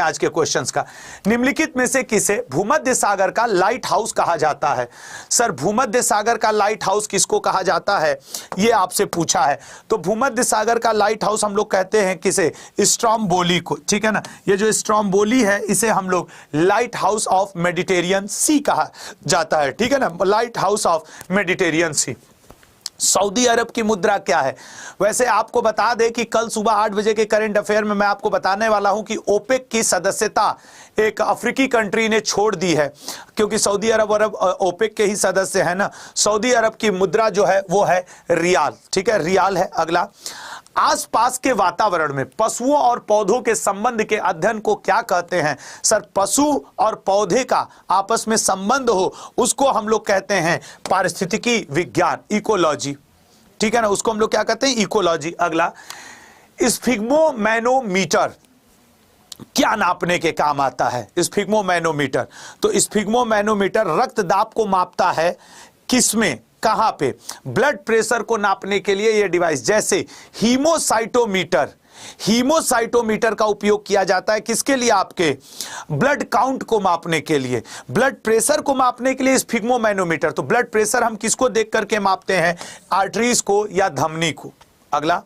आज के क्वेश्चंस का। निम्नलिखित में से किसे भूमध्य सागर का लाइट हाउस कहा जाता है? सर भूमध्य सागर का लाइट हाउस किसको कहा जाता है, ये आपसे पूछा है। तो भूमध्य सागर का लाइट हाउस हम लोग कहते हैं किसे? स्ट्रोम्बोली को, ठीक है ना। ये जो स्ट्रोम्बोली है इसे हम लोग lighthouse of Mediterranean sea कहा जाता है, ठीक है ना, lighthouse of Mediterranean sea. सऊदी अरब की मुद्रा क्या है? वैसे आपको बता दें कि कल सुबह 8 बजे के करंट अफेयर में मैं आपको बताने वाला हूं कि ओपेक की सदस्यता एक अफ्रीकी कंट्री ने छोड़ दी है, क्योंकि सऊदी अरब ओपेक के ही सदस्य है ना। सऊदी अरब की मुद्रा जो है वो है रियाल, ठीक है, रियाल है। अगला, आसपास के वातावरण में पशुओं और पौधों के संबंध के अध्ययन को क्या कहते हैं? सर पशु और पौधे का आपस में संबंध हो उसको हम लोग कहते हैं पारिस्थितिकी विज्ञान, इकोलॉजी, ठीक है ना, उसको हम लोग क्या कहते हैं? इकोलॉजी। अगला, स्फिग्मोमैनोमीटर क्या नापने के काम आता है? स्फिग्मोमैनोमीटर, तो स्फिग्मोमैनोमीटर रक्त दाब को मापता है, किसमें, कहां पे? ब्लड प्रेशर को नापने के लिए ये डिवाइस, जैसे हीमोसाइटोमीटर, हीमोसाइटोमीटर का उपयोग किया जाता है किसके लिए? आपके ब्लड काउंट को मापने के लिए। ब्लड प्रेशर को मापने के लिए स्फिग्मोमैनोमीटर, तो ब्लड प्रेशर हम किसको देख करके मापते हैं? आर्टरीज को या धमनी को। अगला,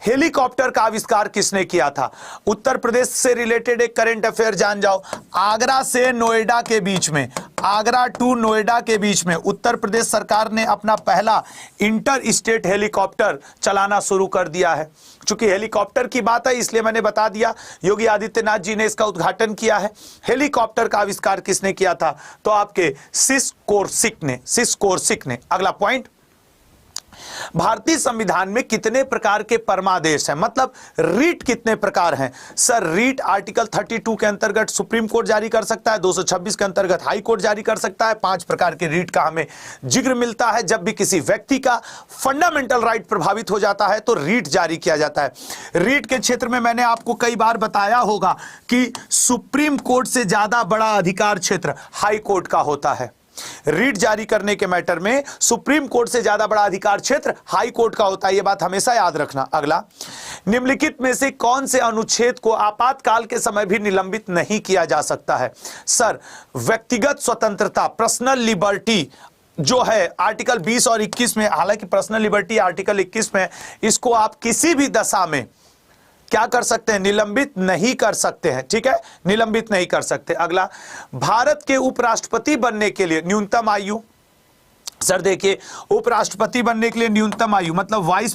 हेलीकॉप्टर का आविष्कार किसने किया था? उत्तर प्रदेश से रिलेटेड एक करंट अफेयर जान जाओ। आगरा से नोएडा के बीच में, आगरा टू नोएडा के बीच में उत्तर प्रदेश सरकार ने अपना पहला इंटर स्टेट हेलीकॉप्टर चलाना शुरू कर दिया है। चूंकि हेलीकॉप्टर की बात है इसलिए मैंने बता दिया, योगी आदित्यनाथ जी ने इसका उद्घाटन किया है। हेलीकॉप्टर का आविष्कार किसने किया था? तो आपके सिसकोर्सिक ने। अगला पॉइंट, भारतीय संविधान में कितने प्रकार के परमादेश हैं, मतलब रीट कितने प्रकार हैं? सर रीट आर्टिकल 32 के अंतर्गत सुप्रीम कोर्ट जारी कर सकता है, 226 के अंतर्गत हाई कोर्ट जारी कर सकता है। 5 प्रकार के रीट का हमें जिक्र मिलता है। जब भी किसी व्यक्ति का फंडामेंटल राइट प्रभावित हो जाता है तो रीट जारी किया जाता है। रीट के क्षेत्र में मैंने आपको कई बार बताया होगा कि सुप्रीम कोर्ट से ज्यादा बड़ा अधिकार क्षेत्र हाई कोर्ट का होता है। रीट जारी करने के मैटर में सुप्रीम कोर्ट से ज्यादा बड़ा अधिकार क्षेत्र हाई कोर्ट का होता है, यह बात हमेशा याद रखना। अगला, निम्नलिखित में से कौन से अनुच्छेद को आपातकाल के समय भी निलंबित नहीं किया जा सकता है? सर व्यक्तिगत स्वतंत्रता, पर्सनल लिबर्टी जो है आर्टिकल 20 और 21 में, हालांकि पर्सनल लिबर्टी आर्टिकल 21 में, इसको आप किसी भी दशा में क्या कर सकते हैं? निलंबित नहीं कर सकते हैं, ठीक है, निलंबित नहीं कर सकते। अगला, भारत के उपराष्ट्रपति बनने के लिए न्यूनतम आयु, सर देखिए उपराष्ट्रपति बनने के लिए न्यूनतम आयु मतलब वाइस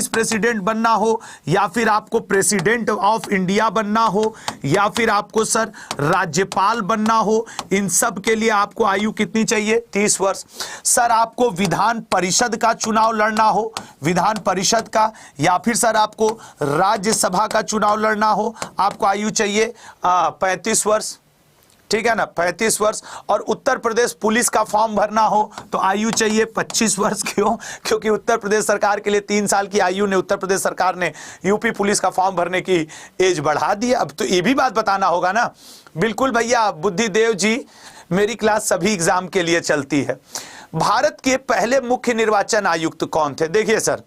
प्रेसिडेंट बनना हो, या फिर आपको प्रेसिडेंट ऑफ इंडिया बनना हो, या फिर आपको सर राज्यपाल बनना हो, इन सब के लिए आपको आयु कितनी चाहिए? 30 वर्ष। सर आपको विधान परिषद का चुनाव लड़ना हो, विधान परिषद का, या फिर सर आपको राज्यसभा का चुनाव लड़ना हो, आपको आयु चाहिए 35 वर्ष, ठीक है ना, 35 वर्ष। और उत्तर प्रदेश पुलिस का फॉर्म भरना हो तो आयु चाहिए 25 वर्ष। क्यों? क्योंकि उत्तर प्रदेश सरकार के लिए 3 साल की आयु ने उत्तर प्रदेश सरकार ने यूपी पुलिस का फॉर्म भरने की एज बढ़ा दी। अब तो ये भी बात बताना होगा ना। बिल्कुल भैया, बुद्धिदेव जी, मेरी क्लास सभी एग्जाम के लिए चलती है। भारत के पहले मुख्य निर्वाचन आयुक्त कौन थे? देखिए सर,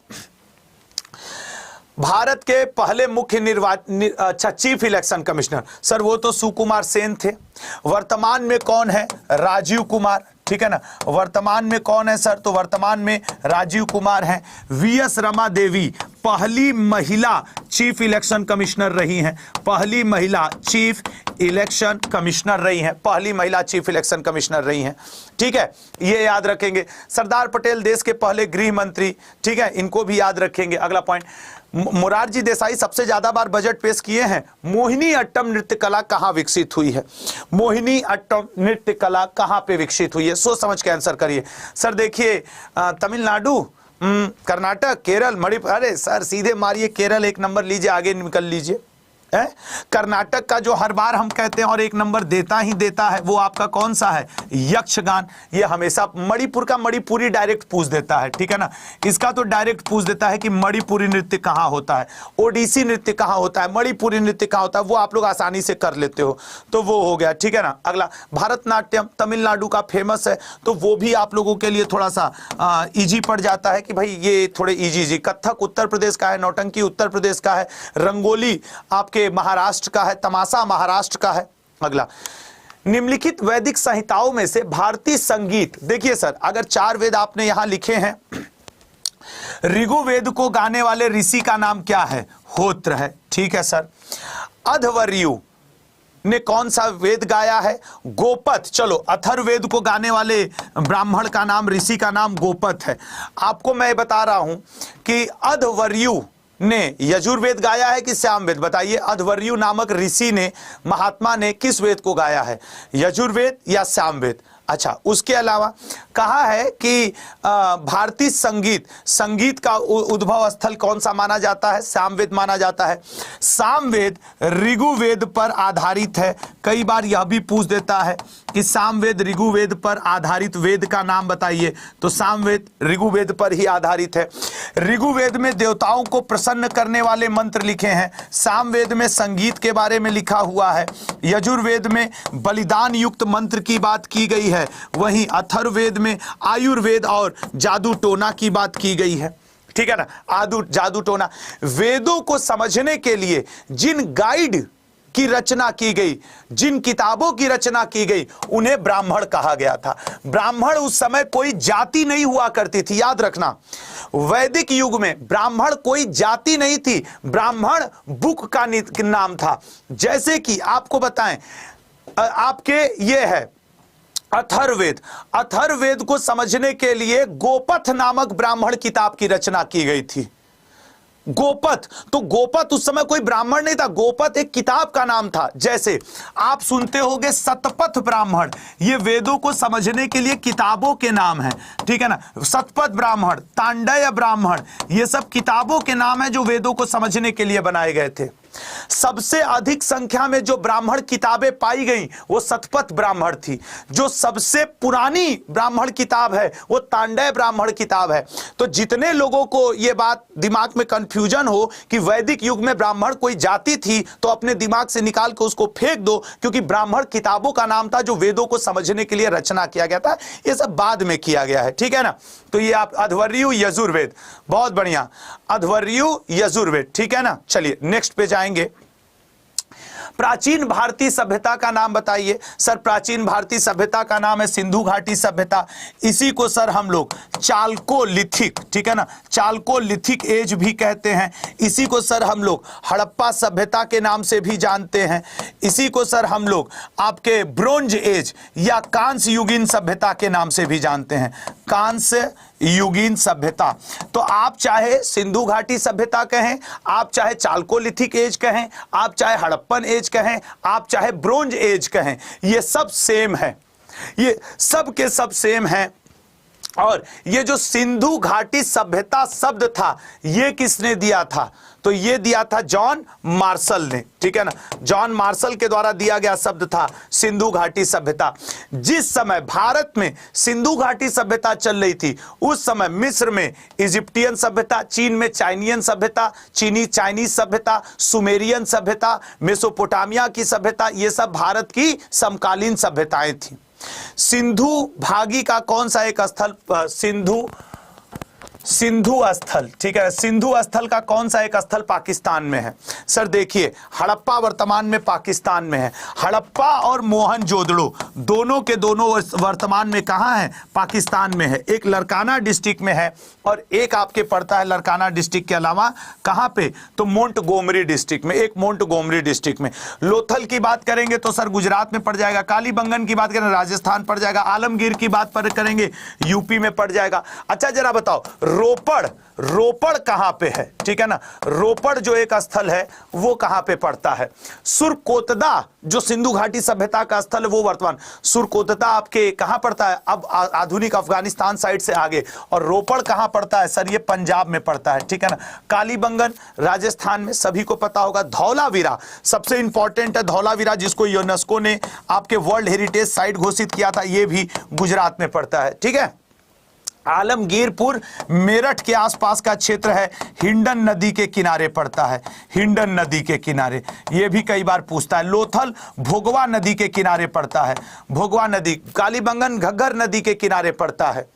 भारत के पहले मुख्य चीफ इलेक्शन कमिश्नर, सर वो तो सुकुमार सेन थे। वर्तमान में कौन है? राजीव कुमार, ठीक है ना। वर्तमान में कौन है सर? तो वर्तमान में राजीव कुमार हैं। वीएस रमा देवी पहली महिला चीफ इलेक्शन कमिश्नर रही हैं, पहली महिला चीफ इलेक्शन कमिश्नर रही हैं, पहली महिला चीफ इलेक्शन कमिश्नर रही हैं, ठीक है, ये याद रखेंगे। सरदार पटेल देश के पहले गृह मंत्री, ठीक है, इनको भी याद रखेंगे। अगला पॉइंट, मोरारजी देसाई सबसे ज्यादा बार बजट पेश किए हैं। मोहिनी अट्टम नृत्य कला कहां विकसित हुई है? मोहिनी अट्टम नृत्य कला कहां पे विकसित हुई है? सोच समझ के आंसर करिए। सर देखिए, तमिलनाडु, कर्नाटक, केरल, मणिपुर। अरे सर सीधे मारिए केरल, 1 नंबर लीजिए, आगे निकल लीजिए। कर्नाटक का जो हर बार हम कहते हैं और 1 नंबर देता ही देता है, वो आपका कौन सा है? यक्षगान। ये हमेशा मणिपुर का मणिपुरी डायरेक्ट पूछ देता है, ठीक है ना। इसका तो डायरेक्ट पूछ देता है कि मणिपुरी नृत्य कहाँ होता है, ओडिसी नृत्य कहाँ होता है, मणिपुरी नृत्य कहाँ होता है, वो आप लोग आसानी से कर लेते हो, तो वो हो गया, ठीक है ना। अगला, भारतनाट्यम तमिलनाडु का फेमस है, तो वो भी आप लोगों के लिए थोड़ा सा इजी पड़ जाता है कि भाई ये थोड़े इजी। कथक उत्तर प्रदेश का है, नौटंकी उत्तर प्रदेश का है, रंगोली आपके आपके महाराष्ट्र का है, तमाशा महाराष्ट्र का है। अगला, निम्नलिखित वैदिक संहिताओं में से भारतीय संगीत, देखिए सर अगर 4 वेद आपने यहां लिखे हैं, ऋग्वेद को गाने वाले ऋषि का नाम क्या है? होत्र है, ठीक है सर। अध्वर्यु ने कौन सा वेद गाया है? गोपथ। चलो, अथर्ववेद को गाने वाले ब्राह्मण का नाम, ऋषि का नाम गोपथ है। आपको मैं बता रहा हूं कि अध्वर्यु ने यजुर्वेद गाया है कि सामवेद? बताइए, अध्वर्यु नामक ऋषि ने, महात्मा ने किस वेद को गाया है? यजुर्वेद या सामवेद? अच्छा, उसके अलावा कहा है कि भारतीय संगीत का उद्भव स्थल कौन सा माना जाता है? सामवेद माना जाता है। सामवेद ऋग्वेद पर आधारित है। कई बार यह भी पूछ देता है कि सामवेद ऋग्वेद पर आधारित वेद का नाम बताइए, तो सामवेद ऋग्वेद पर ही आधारित है। ऋग्वेद में देवताओं को प्रसन्न करने वाले मंत्र लिखे हैं, सामवेद में संगीत के बारे में लिखा हुआ है, यजुर्वेद में बलिदान युक्त मंत्र की बात की गई है, वहीं अथर्ववेद में आयुर्वेद और जादू टोना की बात की गई है। ठीक है ना, जादू टोना। वेदों को समझने के लिए जिन गाइड की रचना की गई, जिन किताबों की रचना की गई, उन्हें ब्राह्मण कहा गया था। ब्राह्मण उस समय कोई जाति नहीं हुआ करती थी, याद रखना। वैदिक युग में ब्राह्मण कोई जाति नहीं थी, ब्राह्मण बुक का नाम था। जैसे कि आपको बताएं, आपके ये है अथर्ववेद। अथर्ववेद को समझने के लिए गोपथ नामक ब्राह्मण किताब की रचना की गई थी। गोपथ, तो गोपथ उस समय कोई ब्राह्मण नहीं था, गोपथ एक किताब का नाम था। जैसे आप सुनते होंगे शतपथ ब्राह्मण, ये वेदों को समझने के लिए किताबों के नाम है, ठीक है ना। शतपथ ब्राह्मण, तांडय ब्राह्मण, ये सब किताबों के नाम है जो वेदों को समझने के लिए बनाए गए थे। सबसे अधिक संख्या में जो ब्राह्मण किताबें पाई गई वो शतपथ ब्राह्मण थी। जो सबसे पुरानी ब्राह्मण किताब है वो तांडय ब्राह्मण किताब है। तो जितने लोगों को ये बात दिमाग में कंफ्यूजन हो कि वैदिक युग में ब्राह्मण कोई जाति थी, तो अपने दिमाग से निकाल के उसको फेंक दो, क्योंकि ब्राह्मण किताबों का नाम था जो वेदों को समझने के लिए रचना किया गया था। ये सब बाद में किया गया है, ठीक है ना। तो ये आप अध्वर्यु यजुर्वेद, बहुत बढ़िया, अध्वर्यु यजुर्वेद, ठीक है ना। चलिए नेक्स्ट पे जाएंगे। प्राचीन भारतीय सभ्यता का नाम बताइए। सर प्राचीन भारतीय सभ्यता का नाम है सिंधु घाटी सभ्यता। इसी को सर हम लोग चालकोलिथिक, ठीक है ना, चालकोलिथिक एज भी कहते हैं। इसी को सर हम लोग हड़प्पा सभ्यता के नाम से भी जानते हैं। इसी को सर हम लोग आपके ब्रोंज एज या कांस्य युगीन सभ्यता के नाम से भी जानते हैं, कांस्य युगीन सभ्यता। तो आप चाहे सिंधु घाटी सभ्यता कहें, आप चाहे चालकोलिथिक एज कहें, आप चाहे हड़प्पन एज कहें, आप चाहे ब्रोंज एज कहें, ये सब सेम है, ये सब के सब सेम है। और ये जो सिंधु घाटी सभ्यता शब्द था, ये किसने दिया था? तो ये दिया था जॉन मार्शल ने, ठीक है ना। जॉन मार्शल के द्वारा दिया गया शब्द था सिंधु घाटी सभ्यता। जिस समय भारत में सिंधु घाटी सभ्यता चल रही थी, उस समय मिस्र में इजिप्टियन सभ्यता, चीन में चाइनियन सभ्यता, चीनी चाइनीज सभ्यता, सुमेरियन सभ्यता, मेसोपोटामिया की सभ्यता, ये सब भारत की समकालीन सभ्यताएं थी। सिंधु भागी का कौन सा एक स्थल, सिंधु स्थल, ठीक है, सिंधु स्थल का कौन सा एक स्थल पाकिस्तान में है? सर देखिए, हड़प्पा वर्तमान में पाकिस्तान में है। हड़प्पा और मोहनजोदड़ो दोनों के दोनों वर्तमान में कहां है? पाकिस्तान में है। एक लरकाना डिस्ट्रिक्ट में है और एक आपके पड़ता है लरकाना डिस्ट्रिक्ट के अलावा कहां पे? तो मोंटगोमरी डिस्ट्रिक्ट में, एक मोंटगोमरी डिस्ट्रिक्ट में। लोथल की बात करेंगे तो सर गुजरात में पड़ जाएगा। कालीबंगन की बात करें राजस्थान पड़ जाएगा। आलमगीर की बात पर करेंगे यूपी में पड़ जाएगा। अच्छा जरा बताओ, रोपड़ कहां पे है? ठीक है ना, रोपड़ जो एक स्थल है वो कहां पे पड़ता है? सुरकोतदा जो सिंधु घाटी सभ्यता का स्थल है वो वर्तमान सुरकोतदा आपके कहां पड़ता है? अब आधुनिक अफगानिस्तान साइड से आगे। और रोपड़ कहां पड़ता है? सर ये पंजाब में पड़ता है, ठीक है ना। कालीबंगन राजस्थान में, सभी को पता होगा। धौलावीरा सबसे इंपॉर्टेंट है, धौलावीरा जिसको यूनेस्को ने आपके वर्ल्ड हेरिटेज साइट घोषित किया था, ये भी गुजरात में पड़ता है, ठीक है। आलमगीरपुर मेरठ के आसपास का क्षेत्र है, हिंडन नदी के किनारे पड़ता है, हिंडन नदी के किनारे, ये भी कई बार पूछता है। लोथल भोगवा नदी के किनारे पड़ता है, भोगवा नदी, कालीबंगन घग्गर नदी के किनारे पड़ता है।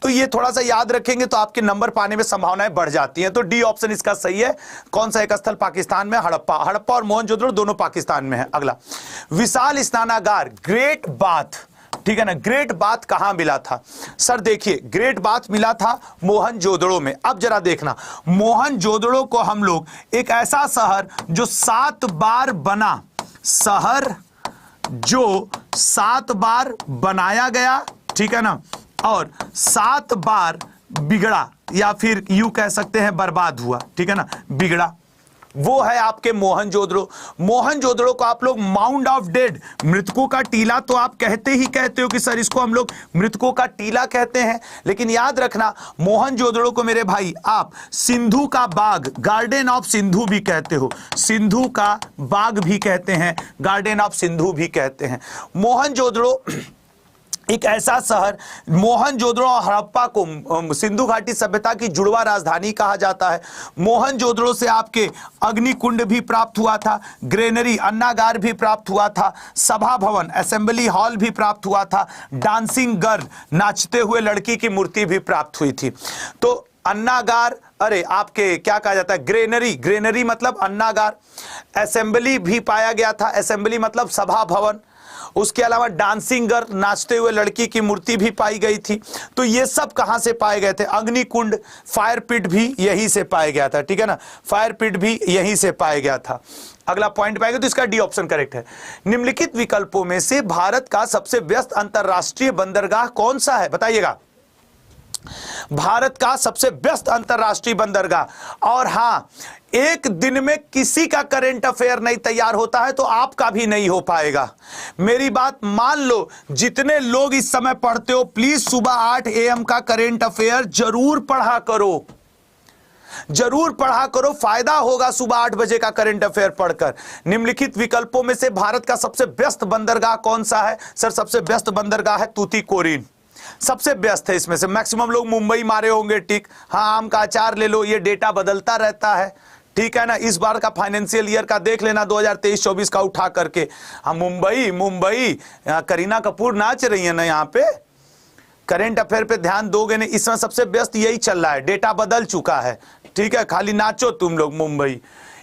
तो ये थोड़ा सा याद रखेंगे तो आपके नंबर पाने में संभावनाएं बढ़ जाती हैं। तो डी ऑप्शन इसका सही है। कौन सा एक स्थल पाकिस्तान में? हड़प्पा। हड़प्पा और मोहनजोदड़ो दोनों पाकिस्तान में है। अगला, विशाल स्नानागार ग्रेट बाथ, ठीक है ना, ग्रेट बाथ कहां मिला था? सर देखिए, ग्रेट बाथ मिला था मोहनजोदड़ो में। अब जरा देखना, मोहनजोदड़ो को हम लोग एक ऐसा शहर जो 7 बार बना, शहर जो 7 बार बनाया गया, ठीक है ना, और 7 बार बिगड़ा, या फिर यूं कह सकते हैं बर्बाद हुआ, ठीक है ना, बिगड़ा, वो है आपके मोहनजोदड़ो। मोहनजोदड़ो को आप लोग माउंड ऑफ डेड, मृतकों का टीला तो आप कहते ही कहते हो कि सर इसको हम लोग मृतकों का टीला कहते हैं, लेकिन याद रखना मोहनजोदड़ो को मेरे भाई आप सिंधु का बाग, गार्डन ऑफ सिंधु भी कहते हो, सिंधु का बाग भी कहते हैं, गार्डन ऑफ सिंधु भी कहते हैं। मोहनजोदड़ो एक ऐसा शहर, मोहनजोदड़ो और हड़प्पा को सिंधु घाटी सभ्यता की जुड़वा राजधानी कहा जाता है। मोहनजोदड़ो से आपके अग्निकुंड भी प्राप्त हुआ था, ग्रेनरी अन्नागार भी प्राप्त हुआ था, सभा भवन असेंबली हॉल भी प्राप्त हुआ था, डांसिंग गर्ल नाचते हुए लड़की की मूर्ति भी प्राप्त हुई थी। तो अन्नागार, अरे आपके क्या कहा जाता है, ग्रेनरी, ग्रेनरी मतलब अन्नागार, असेंबली भी पाया गया था, असेंबली मतलब सभा भवन, उसके अलावा डांसिंग गर्ल नाचते हुए लड़की की मूर्ति भी पाई गई थी। तो ये सब कहां से पाए गए थे? अग्निकुंड, फायर पिट भी यहीं से पाया गया था, ठीक है ना, फायर पिट भी यहीं से पाया गया था। अगला पॉइंट पाएंगे तो इसका डी ऑप्शन करेक्ट है। निम्नलिखित विकल्पों में से भारत का सबसे व्यस्त अंतरराष्ट्रीय बंदरगाह कौन सा है? बताइएगा, भारत का सबसे व्यस्त अंतरराष्ट्रीय बंदरगाह। और हां, एक दिन में किसी का करंट अफेयर नहीं तैयार होता है तो आपका भी नहीं हो पाएगा। मेरी बात मान लो, जितने लोग इस समय पढ़ते हो प्लीज सुबह 8 AM का करंट अफेयर जरूर पढ़ा करो, जरूर पढ़ा करो, फायदा होगा सुबह 8 बजे का करंट अफेयर पढ़कर। निम्नलिखित विकल्पों में से भारत का सबसे व्यस्त बंदरगाह कौन सा है? सर सबसे व्यस्त बंदरगाह है तूतीकोरिन, सबसे व्यस्त है। इसमें से मैक्सिमम लोग मुंबई मारे होंगे, ठीक, हाँ आम का अचार ले लो, ये डेटा बदलता रहता है, ठीक है ना। इस बार का फाइनेंशियल ईयर का देख लेना 2023-24 का उठा करके, हम मुंबई, मुंबई करीना कपूर नाच रही है ना यहाँ पे, करंट अफेयर पे ध्यान दोगे नहीं, इस समय सबसे व्यस्त यही चल रहा है, डेटा बदल चुका है, ठीक है, खाली नाचो तुम लोग मुंबई,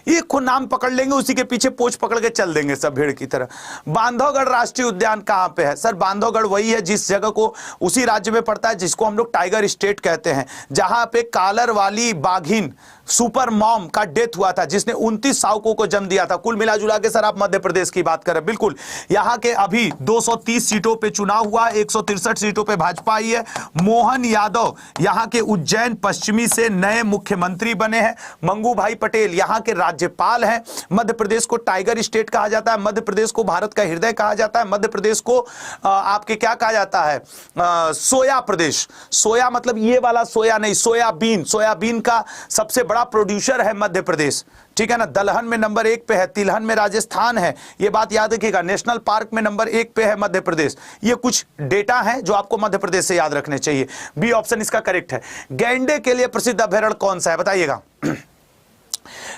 ये खुद नाम पकड़ लेंगे, उसी के पीछे पोच पकड़ के चल देंगे सब भेड़ की तरह। बांधवगढ़ राष्ट्रीय उद्यान कहां पे है? सर बांधवगढ़ वही है जिस जगह को, उसी राज्य में पड़ता है जिसको हम लोग टाइगर स्टेट कहते हैं, जहां पे कालर वाली बाघिन सुपर मॉम का डेथ हुआ था, जिसने 29 शावकों को जन्म दिया था। कुल मिला जुला के सर आप मध्य प्रदेश की बात करें, बिल्कुल यहां के अभी 230 सीटों पे चुनाव हुआ, 163 सीटों पे भाजपा आई है। मोहन यादव यहां के उज्जैन पश्चिमी से नए मुख्यमंत्री बने हैं। मंगू भाई पटेल यहां के राज्यपाल हैं। मध्य प्रदेश को टाइगर स्टेट कहा जाता है, मध्य प्रदेश को भारत का हृदय कहा जाता है, मध्य प्रदेश को आपके क्या कहा जाता है, सोया प्रदेश। सोया मतलब ये वाला सोया नहीं, सोयाबीन, सोयाबीन का सबसे बड़ा प्रोड्यूसर है मध्य प्रदेश, ठीक है ना। दलहन में नंबर 1 पे है, तिलहन में राजस्थान है, ये बात याद रखिएगा। नेशनल पार्क में नंबर 1 पे है मध्य प्रदेश। ये कुछ डेटा है जो आपको मध्य प्रदेश से याद रखने चाहिए। बी ऑप्शन इसका करेक्ट है। गैंडे के लिए प्रसिद्ध अभयारण्य कौन सा है? बताइएगा,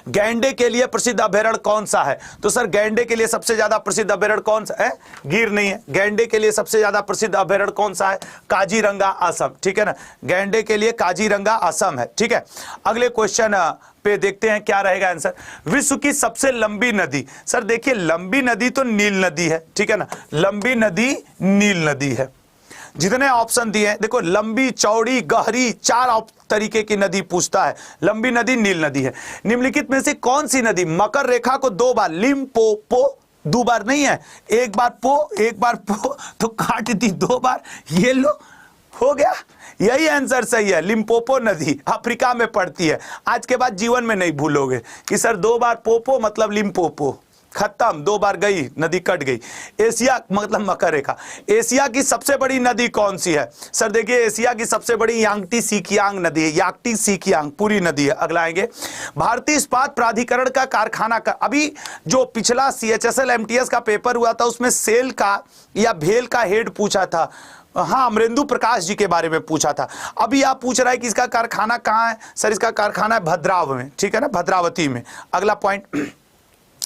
गैंडे के लिए प्रसिद्ध अभयारण्य कौन सा है? तो सर गैंडे के लिए सबसे ज्यादा प्रसिद्ध अभयारण्य कौन सा है? गिर नहीं है। गैंडे के लिए सबसे ज्यादा प्रसिद्ध अभयारण्य कौन सा है? काजीरंगा असम, ठीक है ना। गैंडे के लिए काजीरंगा असम है, ठीक है। अगले क्वेश्चन पे देखते हैं क्या रहेगा आंसर। विश्व की सबसे लंबी नदी, सर देखिए लंबी नदी तो नील नदी है, ठीक है ना, लंबी नदी नील नदी है। जितने ऑप्शन दिए हैं देखो, लंबी, चौड़ी, गहरी, 4 तरीके की नदी पूछता है। लंबी नदी नील नदी है। निम्नलिखित में से कौन सी नदी मकर रेखा को 2 बार, लिम्पोपो 2 बार नहीं है, एक बार पो तो काट दी 2 बार, ये लो हो गया, यही आंसर सही है। लिम्पोपो नदी अफ्रीका में पड़ती है। आज के बाद जीवन में नहीं भूलोगे कि सर 2 बार पोपो मतलब लिम्पोपो, खत्म, 2 बार गई नदी, कट गई। एशिया मतलब मकर रेखा। एशिया की सबसे बड़ी नदी कौन सी है? सर देखिए एशिया की सबसे बड़ी यांगटी सीकियांग नदी है, याक्टी सीकियांग पूरी नदी है। अगला आएंगे, भारतीय इस्पात प्राधिकरण का कारखाना का, अभी जो पिछला CHSL MTS का पेपर हुआ था उसमें सेल का या भेल का हेड पूछा था, हाँ, अमरेंदु प्रकाश जी के बारे में पूछा था। अभी आप पूछ रहा है कि इसका कारखाना कहाँ है, सर इसका कारखाना है भद्राव में, ठीक है ना, भद्रावती में। अगला पॉइंट,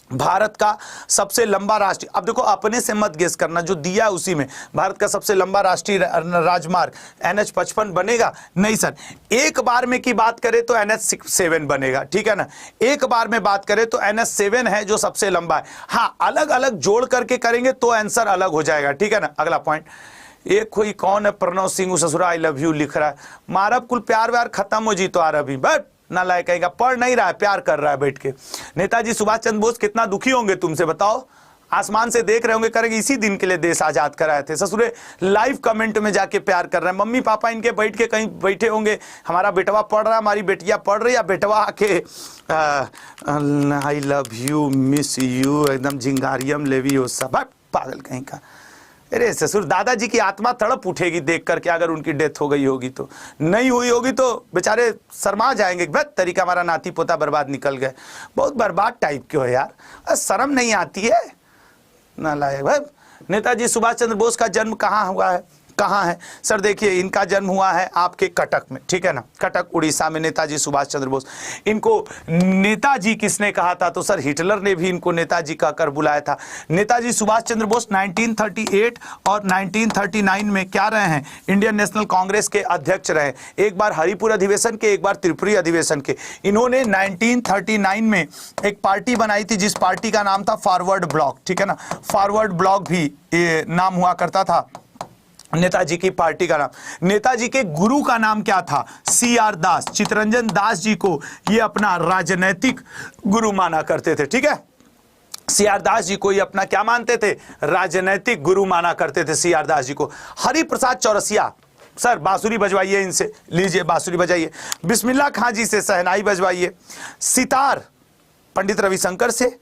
भारत का सबसे लंबा राष्ट्रीय, अब देखो अपने से मत गेस करना, जो दिया है उसी में, भारत का सबसे लंबा राष्ट्रीय राजमार्ग NH-55 बनेगा? नहीं सर, एक बार में की बात करें तो NH-7 बनेगा, ठीक है ना, एक बार में बात करें तो NH-7 है जो सबसे लंबा है। हाँ, अलग अलग जोड़ करके करेंगे तो आंसर अलग हो जाएगा, ठीक है ना। अगला पॉइंट, एक कोई कौन है प्रणव सिंह ससुरा आई लव यू लिख रहा है, मारब कुल प्यार व्यार खत्म हो जी तो आ रहा, बट ना लायक कहेगा, पढ़ नहीं रहा है, प्यार कर रहा है बैठ के। नेताजी सुभाष चंद्र बोस कितना दुखी होंगे तुमसे बताओ, आसमान से देख रहे होंगे, करेंगे इसी दिन के लिए देश आजाद कराए थे, ससुरे लाइव कमेंट में जाके प्यार कर रहे हैं। मम्मी पापा इनके बैठ के कहीं बैठे होंगे, हमारा बेटवा पढ़ रहा है, हमारी बेटिया पढ़ रही है, बेटवा आके I love you miss you एकदम जिंगारियम लेवियोसा, पागल कहीं का। अरे ससुर, दादाजी की आत्मा तड़प उठेगी देख करके, अगर उनकी डेथ हो गई होगी तो, नहीं हुई होगी तो बेचारे शर्मा जाएंगे, बस तरीका हमारा नाती पोता बर्बाद निकल गए। बहुत बर्बाद टाइप के हो यार, शर्म नहीं आती है ना लायक। भाई नेताजी सुभाष चंद्र बोस का जन्म कहाँ हुआ है, कहाँ है सर? देखिए इनका जन्म हुआ है आपके कटक में, ठीक है ना, कटक उड़ीसा में नेताजी सुभाष चंद्र बोस। इनको नेताजी किसने कहा था? तो सर हिटलर ने भी इनको नेताजी कहकर बुलाया था। नेताजी सुभाष चंद्र बोस 1938 और 1939 में क्या रहे हैं? इंडियन नेशनल कांग्रेस के अध्यक्ष रहे, एक बार हरिपुर अधिवेशन के, एक बार त्रिपुरी अधिवेशन के। इन्होंने 1939 में एक पार्टी बनाई थी जिस पार्टी का नाम था फॉरवर्ड ब्लॉक, ठीक है ना, फॉरवर्ड ब्लॉक भी ये नाम हुआ करता था नेताजी की पार्टी का नाम। नेताजी के गुरु का नाम क्या था? CR दास, चित्तरंजन दास जी को ये अपना राजनैतिक गुरु माना करते थे, ठीक है। CR दास जी को ये अपना क्या मानते थे? राजनैतिक गुरु माना करते थे CR दास जी को। हरिप्रसाद चौरसिया, सर बांसुरी बजवाइए इनसे, लीजिए बांसुरी बजाइए। बिस्मिल्लाह खां जी से शहनाई बजवाइए। सितार पंडित रविशंकर से,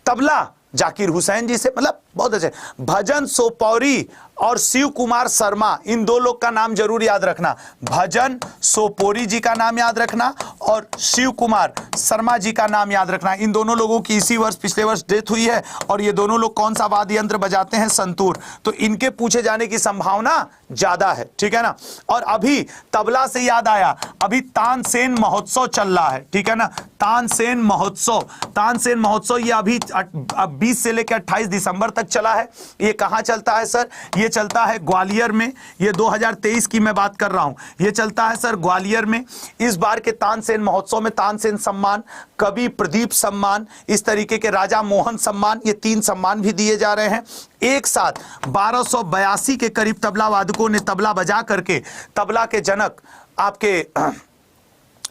तबला जाकिर हुसैन जी से, मतलब बहुत अच्छे। भजन सोपौरी और शिव कुमार शर्मा, इन दो लोग का नाम जरूर याद रखना। भजन सोपोरी जी का नाम याद रखना और शिव कुमार शर्मा जी का नाम याद रखना। इन दोनों लोगों की इसी वर्ष, पिछले वर्ष डेथ हुई है और ये दोनों लोग कौन सा वाद्य यंत्र बजाते हैं? संतूर। तो इनके पूछे जाने की संभावना ज्यादा है, ठीक है ना। और अभी तबला से याद आया, अभी तानसेन महोत्सव चल रहा है, ठीक है ना, तानसेन महोत्सव। तानसेन महोत्सव ये अभी 20 से लेकर 28 दिसंबर तक चला है। ये कहाँ चलता है सर? ये चलता है ग्वालियर में। ये 2023 की मैं बात कर रहा हूं। ये चलता है सर ग्वालियर में। इस बार के तानसेन महोत्सव में तानसेन सम्मान, कवि प्रदीप सम्मान, इस तरीके के राजा मोहन सम्मान, ये 3 सम्मान भी दिए जा रहे हैं। एक साथ 1282 के करीब तबला वादकों ने तबला बजा करके तबला के जनक आपके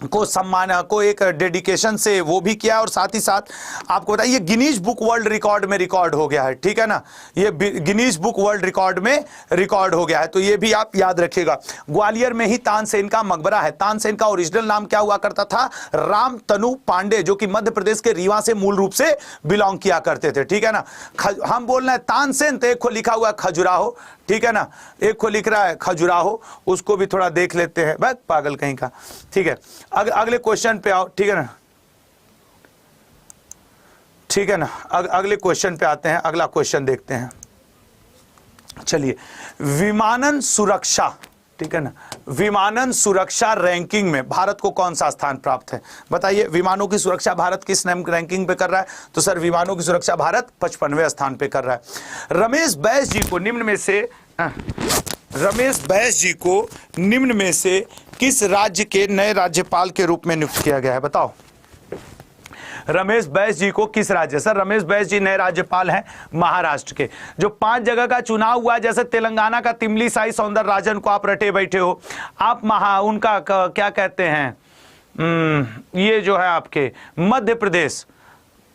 को सम्मान को एक डेडिकेशन से वो भी किया और साथ ही साथ आपको बताइए ये गिनीज बुक वर्ल्ड रिकॉर्ड में रिकॉर्ड हो गया है, ठीक है ना, ये गिनीज बुक वर्ल्ड रिकॉर्ड में रिकॉर्ड हो गया है। तो ये भी आप याद रखिएगा। ग्वालियर में ही तानसेन का मकबरा है। तानसेन का ओरिजिनल नाम क्या हुआ करता था? राम तनु पांडे, जो कि मध्य प्रदेश के रीवा से मूल रूप से बिलोंग किया करते थे, ठीक है ना। हम बोल रहे हैं तानसेन, तो एक को लिखा हुआ खजुराहो, ठीक है ना, एक को लिख रहा है खजुराहो, उसको भी थोड़ा देख लेते हैं, बस पागल कहीं का, ठीक है। अगले क्वेश्चन पे आओ, ठीक है ना, ठीक है ना, अगले क्वेश्चन पे आते हैं। अगला क्वेश्चन देखते हैं, चलिए। विमानन सुरक्षा, ठीक है ना, विमानन सुरक्षा रैंकिंग में भारत को कौन सा स्थान प्राप्त है? बताइए, विमानों की सुरक्षा भारत किस रैंकिंग पे कर रहा है? तो सर विमानों की सुरक्षा भारत 55वें स्थान पे कर रहा है। रमेश बैस जी को निम्न में से किस राज्य के नए राज्यपाल के रूप में नियुक्त किया गया है? बताओ। रमेश बैस जी को किस राज्य? सर रमेश बैस जी नए राज्यपाल हैं महाराष्ट्र के। जो 5 जगह का चुनाव हुआ, जैसे तेलंगाना का तिमली साई सौंदरराजन को आप रटे बैठे हो, आप उनका क्या कहते हैं, ये जो है आपके मध्य प्रदेश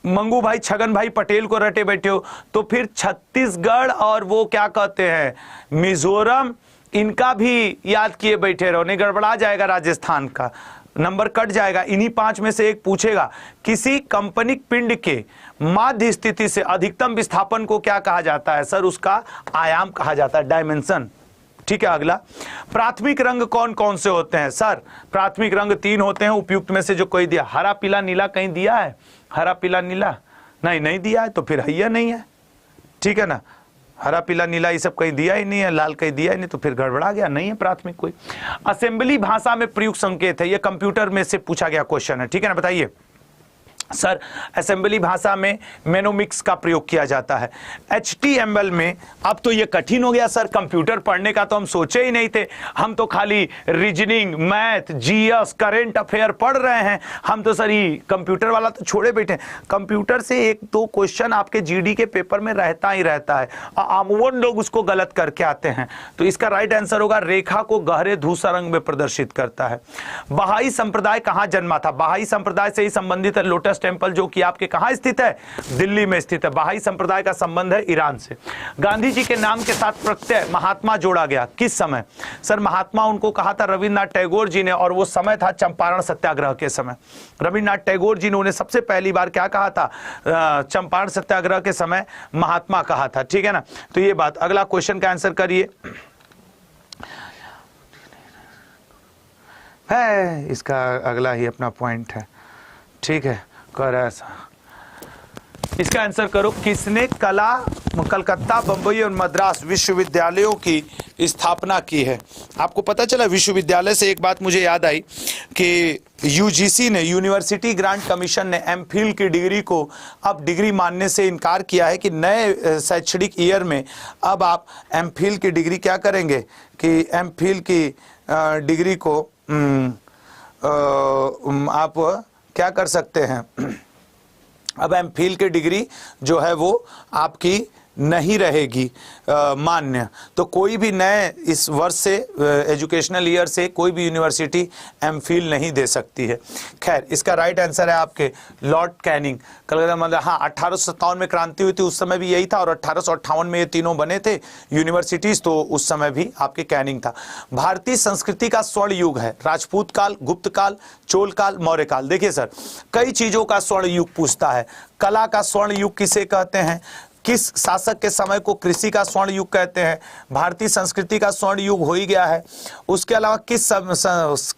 मंगू भाई छगन भाई पटेल को रटे बैठे हो, तो फिर छत्तीसगढ़ और वो क्या कहते हैं मिजोरम, इनका भी याद किए बैठे रहो, नहीं गड़बड़ा जाएगा, राजस्थान का नंबर कट जाएगा। इन्हीं 5 में से एक पूछेगा। किसी कंपनिक पिंड के माध्य स्थिति से अधिकतम विस्थापन को क्या कहा जाता है? सर उसका आयाम कहा जाता है, डायमेंशन, ठीक है। अगला, प्राथमिक रंग कौन कौन से होते हैं? सर प्राथमिक रंग 3 होते हैं, उपयुक्त में से जो कोई दिया। हरा पीला नीला कहीं दिया है? हरा पीला नीला नहीं दिया है, तो फिर हैया नहीं है, ठीक है ना। हरा पीला नीला ये सब कहीं दिया ही नहीं है, लाल कहीं दिया ही नहीं, तो फिर गड़बड़ा गया, नहीं है प्राथमिक कोई। असेंबली भाषा में प्रयुक्त संकेत है, ये कंप्यूटर में से पूछा गया क्वेश्चन है, ठीक है ना, बताइए सर। असेंबली भाषा में मेनोमिक्स का प्रयोग किया जाता है। HTML में, अब तो ये कठिन हो गया सर, कंप्यूटर पढ़ने का तो हम सोचे ही नहीं थे, हम तो खाली reasoning, math, GS, current affair पढ़ रहे हैं, हम तो सर ये कंप्यूटर वाला तो छोड़े बैठे। कंप्यूटर से एक दो क्वेश्चन आपके जीडी के पेपर में रहता ही रहता है, आमूमन लोग उसको गलत करके आते हैं। तो इसका राइट आंसर होगा रेखा को गहरे धूसर रंग में प्रदर्शित करता है। बहाई संप्रदाय कहां जन्मा था? बहाई संप्रदाय से ही संबंधित है लोटस टेंपल, जो कि आपके कहां स्थित है? दिल्ली में स्थित है। बहाई संप्रदाय का संबंध है ईरान से। गांधी जी के नाम के साथ प्रत्यय महात्मा जोड़ा गया किस समय? सर महात्मा उनको कहा था रविन्द्रनाथ टैगोर जी ने, और वो समय था चंपारण सत्याग्रह के समय। रविन्द्रनाथ टैगोर जी ने उन्हें सबसे पहली बार क्या कहा था? चंपारण सत्याग्रह के समय महात्मा कहा था, ठीक है ना। तो ये बात, अगला क्वेश्चन का आंसर करिए। है इसका अगला ही अपना पॉइंट है, ठीक है, कर ऐसा। इसका आंसर करो, किसने कलकत्ता, बंबई और मद्रास विश्वविद्यालयों की स्थापना की है? आपको पता चला विश्वविद्यालय से एक बात मुझे याद आई कि यूजीसी ने, यूनिवर्सिटी ग्रांट कमीशन ने एमफिल की डिग्री को अब डिग्री मानने से इनकार किया है कि नए शैक्षणिक ईयर में अब आप एमफिल की डिग्री क्या करेंगे कि एमफिल की डिग्री को आप क्या कर सकते हैं, अब एमफिल की डिग्री जो है वो आपकी नहीं रहेगी मान्य। तो कोई भी नए इस वर्ष से एजुकेशनल ईयर से कोई भी यूनिवर्सिटी एमफिल नहीं दे सकती है। खैर, इसका राइट आंसर है आपके लॉर्ड कैनिंग। कलकत्ता, मतलब हाँ, 1857 में क्रांति हुई थी, उस समय भी यही था, और 1858 में ये तीनों बने थे यूनिवर्सिटीज, तो उस समय भी आपके कैनिंग था। भारतीय संस्कृति का स्वर्ण युग है राजपूत काल, गुप्त काल, चोल काल, मौर्य काल। देखिए सर, कई चीजों का स्वर्ण युग पूछता है। कला का स्वर्ण युग किसे कहते हैं? किस शासक के समय को कृषि का स्वर्ण युग कहते हैं? भारतीय संस्कृति का स्वर्ण युग हो ही गया है। उसके अलावा किस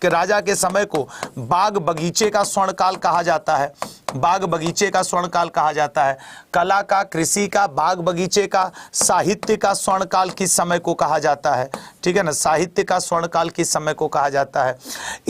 राजा के समय को बाग बगीचे का स्वर्ण काल कहा जाता है? बाग बगीचे का स्वर्ण काल कहा जाता है। कला का, कृषि का, बाग बगीचे का, साहित्य का स्वर्ण काल किस समय को कहा जाता है? ठीक है ना, साहित्य का स्वर्ण काल किस समय को कहा जाता है?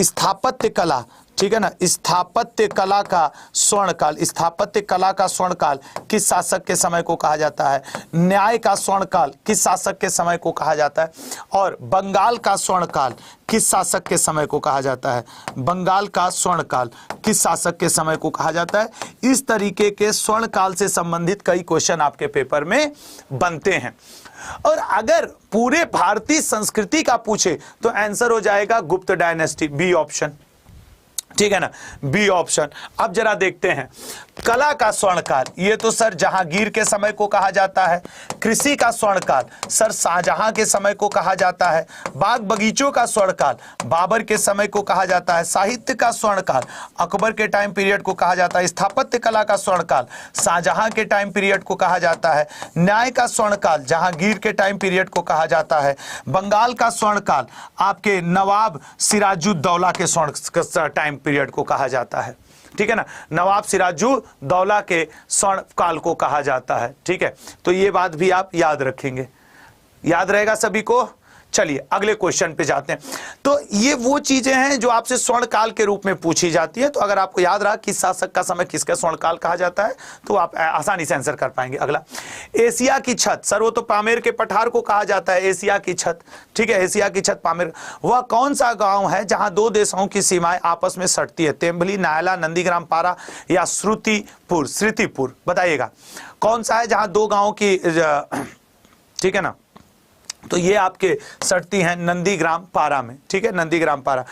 स्थापत्य कला, ठीक है ना, स्थापत्य कला का स्वर्ण काल, स्थापत्य कला का स्वर्ण काल किस शासक के समय को कहा जाता है? न्याय का स्वर्ण काल किस शासक के समय को कहा जाता है? और बंगाल का स्वर्ण काल किस शासक के समय को कहा जाता है? बंगाल का स्वर्ण काल किस शासक के समय को कहा जाता है? इस तरीके के स्वर्ण काल से संबंधित कई क्वेश्चन आपके पेपर में बनते हैं। और अगर पूरे भारतीय संस्कृति का पूछे तो आंसर हो जाएगा गुप्त डायनेस्टी, बी ऑप्शन, ठीक है ना, बी ऑप्शन। अब जरा देखते हैं कला का स्वर्ण काल, ये तो सर जहांगीर के समय को कहा जाता है। कृषि का स्वर्ण काल सर शाहजहां के समय को कहा जाता है। बाग बगीचों का स्वर्ण काल बाबर के समय को कहा जाता है। साहित्य का स्वर्ण काल अकबर के टाइम पीरियड को कहा जाता है। स्थापत्य कला का स्वर्ण काल शाहजहां के टाइम पीरियड को कहा जाता है। न्याय का स्वर्ण काल जहांगीर के टाइम पीरियड को कहा जाता है। बंगाल का स्वर्ण काल आपके नवाब सिराजुद्दौला के स्वर्ण टाइम पीरियड को कहा जाता है, ठीक है ना, नवाब सिराजुद्दौला के स्वर्ण काल को कहा जाता है, ठीक है। तो ये बात भी आप याद रखेंगे, याद रहेगा सभी को। चलिए अगले क्वेश्चन पे जाते हैं। तो ये वो चीजें हैं जो आपसे स्वर्ण काल के रूप में पूछी जाती है। तो अगर आपको याद रहा किस शासक का समय किसका स्वर्ण काल कहा जाता है तो आप आसानी से आंसर कर पाएंगे। अगला, एशिया की छत, सर वो तो पामेर के पठार को कहा जाता है एशिया की छत, ठीक है, एशिया की छत पामेर। वह कौन सा गांव है जहां दो देशों की सीमाएं आपस में सटती है? तेंबली, नायला, नंदीग्राम पारा या श्रुतिपुर? श्रुतिपुर बताइएगा कौन सा है जहां दो गांवों की, ठीक है ना। तो ये आपके सटती हैं नंदीग्राम पारा में, ठीक है, नंदीग्राम पारा।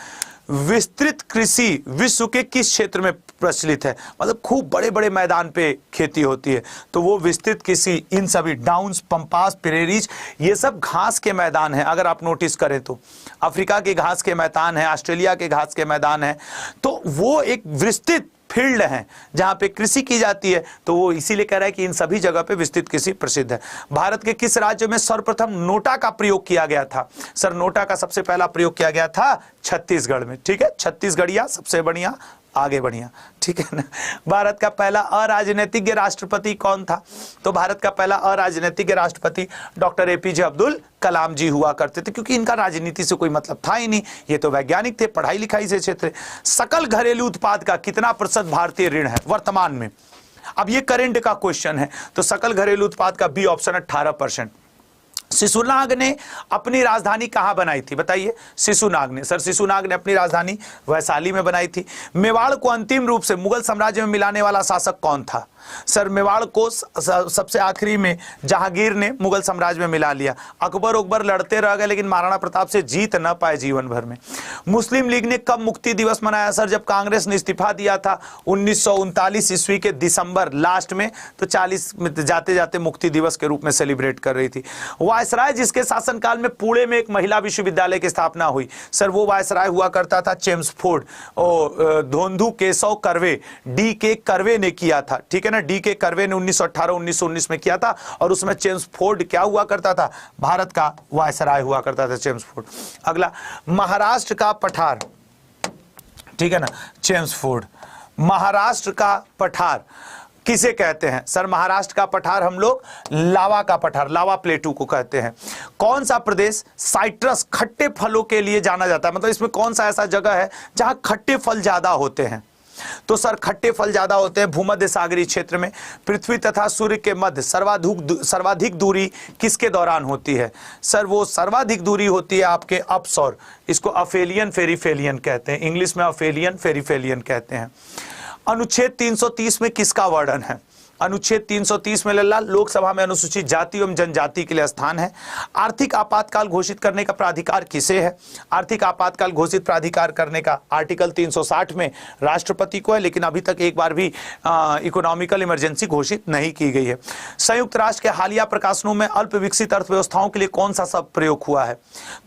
विस्तृत कृषि विश्व के किस क्षेत्र में प्रचलित है? मतलब खूब बड़े बड़े मैदान पे खेती होती है, तो वो विस्तृत कृषि इन सभी डाउन्स, पंपास, प्रेरीज, ये सब घास के मैदान हैं। अगर आप नोटिस करें तो अफ्रीका के घास के मैदान है, ऑस्ट्रेलिया के घास के मैदान है, तो वो एक विस्तृत फील्ड है जहां पे कृषि की जाती है। तो वो इसीलिए कह रहा है कि इन सभी जगह पे विस्तृत कृषि प्रसिद्ध है। भारत के किस राज्य में सर्वप्रथम नोटा का प्रयोग किया गया था? सर नोटा का सबसे पहला प्रयोग किया गया था छत्तीसगढ़ में, ठीक है, छत्तीसगढ़िया सबसे बढ़िया आगे बढ़िया, ठीक है ना। भारत का पहला अराजनीतिज्ञ राष्ट्रपति कौन था? तो भारत का पहला अराजनीतिज्ञ राष्ट्रपति डॉक्टर एपीजे अब्दुल कलाम जी हुआ करते थे, क्योंकि इनका राजनीति से कोई मतलब था ही नहीं, ये तो वैज्ञानिक थे, पढ़ाई लिखाई से क्षेत्र। सकल घरेलू उत्पाद का कितना प्रतिशत भारतीय ऋण है वर्तमान में? अब ये करंट का क्वेश्चन है, तो सकल घरेलू उत्पाद का बी ऑप्शन 18%। शिशुनाग ने अपनी राजधानी कहां बनाई थी? बताइए। शिशुनाग ने, सर शिशुनाग ने अपनी राजधानी वैशाली में बनाई थी। मेवाड़ को अंतिम रूप से मुगल साम्राज्य में मिलाने वाला शासक कौन था? सर मेवाड़ को सबसे आखिरी में जहांगीर ने मुगल साम्राज्य में मिला लिया। अकबर लड़ते रह गए, लेकिन महाराणा प्रताप से जीत न पाए जीवन भर में। मुस्लिम लीग ने कब मुक्ति दिवस मनाया? सर जब कांग्रेस ने इस्तीफा दिया था 1939 ईस्वी के दिसंबर लास्ट में, तो 40 में जाते जाते मुक्ति दिवस के रूप में सेलिब्रेट कर रही थी। वायसराय जिसके शासनकाल में पुणे में एक महिला विश्वविद्यालय की स्थापना हुई, सर वो वायसराय हुआ करता था चेम्सफोर्ड और धोंधु केशव कर्वे, डी के कर्वे ने किया था, ठीक है ना। डी के कर्वे ने 1918-1919 में किया था, और उसमें चेम्सफोर्ड क्या हुआ करता था? भारत का वायसराय हुआ करता था चेम्सफोर्ड। अगला, महाराष्ट्र का पठार, ठीक है ना, चेम्सफोर्ड। महाराष्ट्र का पठार किसे कहते हैं? सर महाराष्ट्र का पठार हम लोग लावा का पठार, लावा प्लेटू को कहते हैं। कौन सा प्रदेश साइट्रस खट्टे फलों के लिए जाना जाता है? मतलब इसमें कौन सा ऐसा जगह है जहां खट्टे फल ज्यादा होते हैं? तो सर खट्टे फल ज्यादा होते हैं भूमध्य सागरीय क्षेत्र में। पृथ्वी तथा सूर्य के मध्य सर्वाधिक दूरी किसके दौरान होती है? सर वो सर्वाधिक दूरी होती है आपके अपसौर, इसको अफेलियन फेरिफेलियन कहते हैं, इंग्लिश में अफेलियन फेरिफेलियन कहते हैं। अनुच्छेद 330 में किसका वर्णन है? अनुच्छेद 330 में लल्ला लोकसभा में अनुसूचित जाति एवं जनजाति के लिए स्थान है। आर्थिक आपातकाल घोषित करने का प्राधिकार किसे है? आर्थिक आपातकाल घोषित प्राधिकार करने का आर्टिकल 360 में राष्ट्रपति को है, लेकिन अभी तक एक बार भी इकोनॉमिकल इमरजेंसी घोषित नहीं की गई है। संयुक्त राष्ट्र के हालिया प्रकाशनों में अल्प विकसित अर्थव्यवस्थाओं के लिए कौन सा शब्द प्रयोग हुआ है?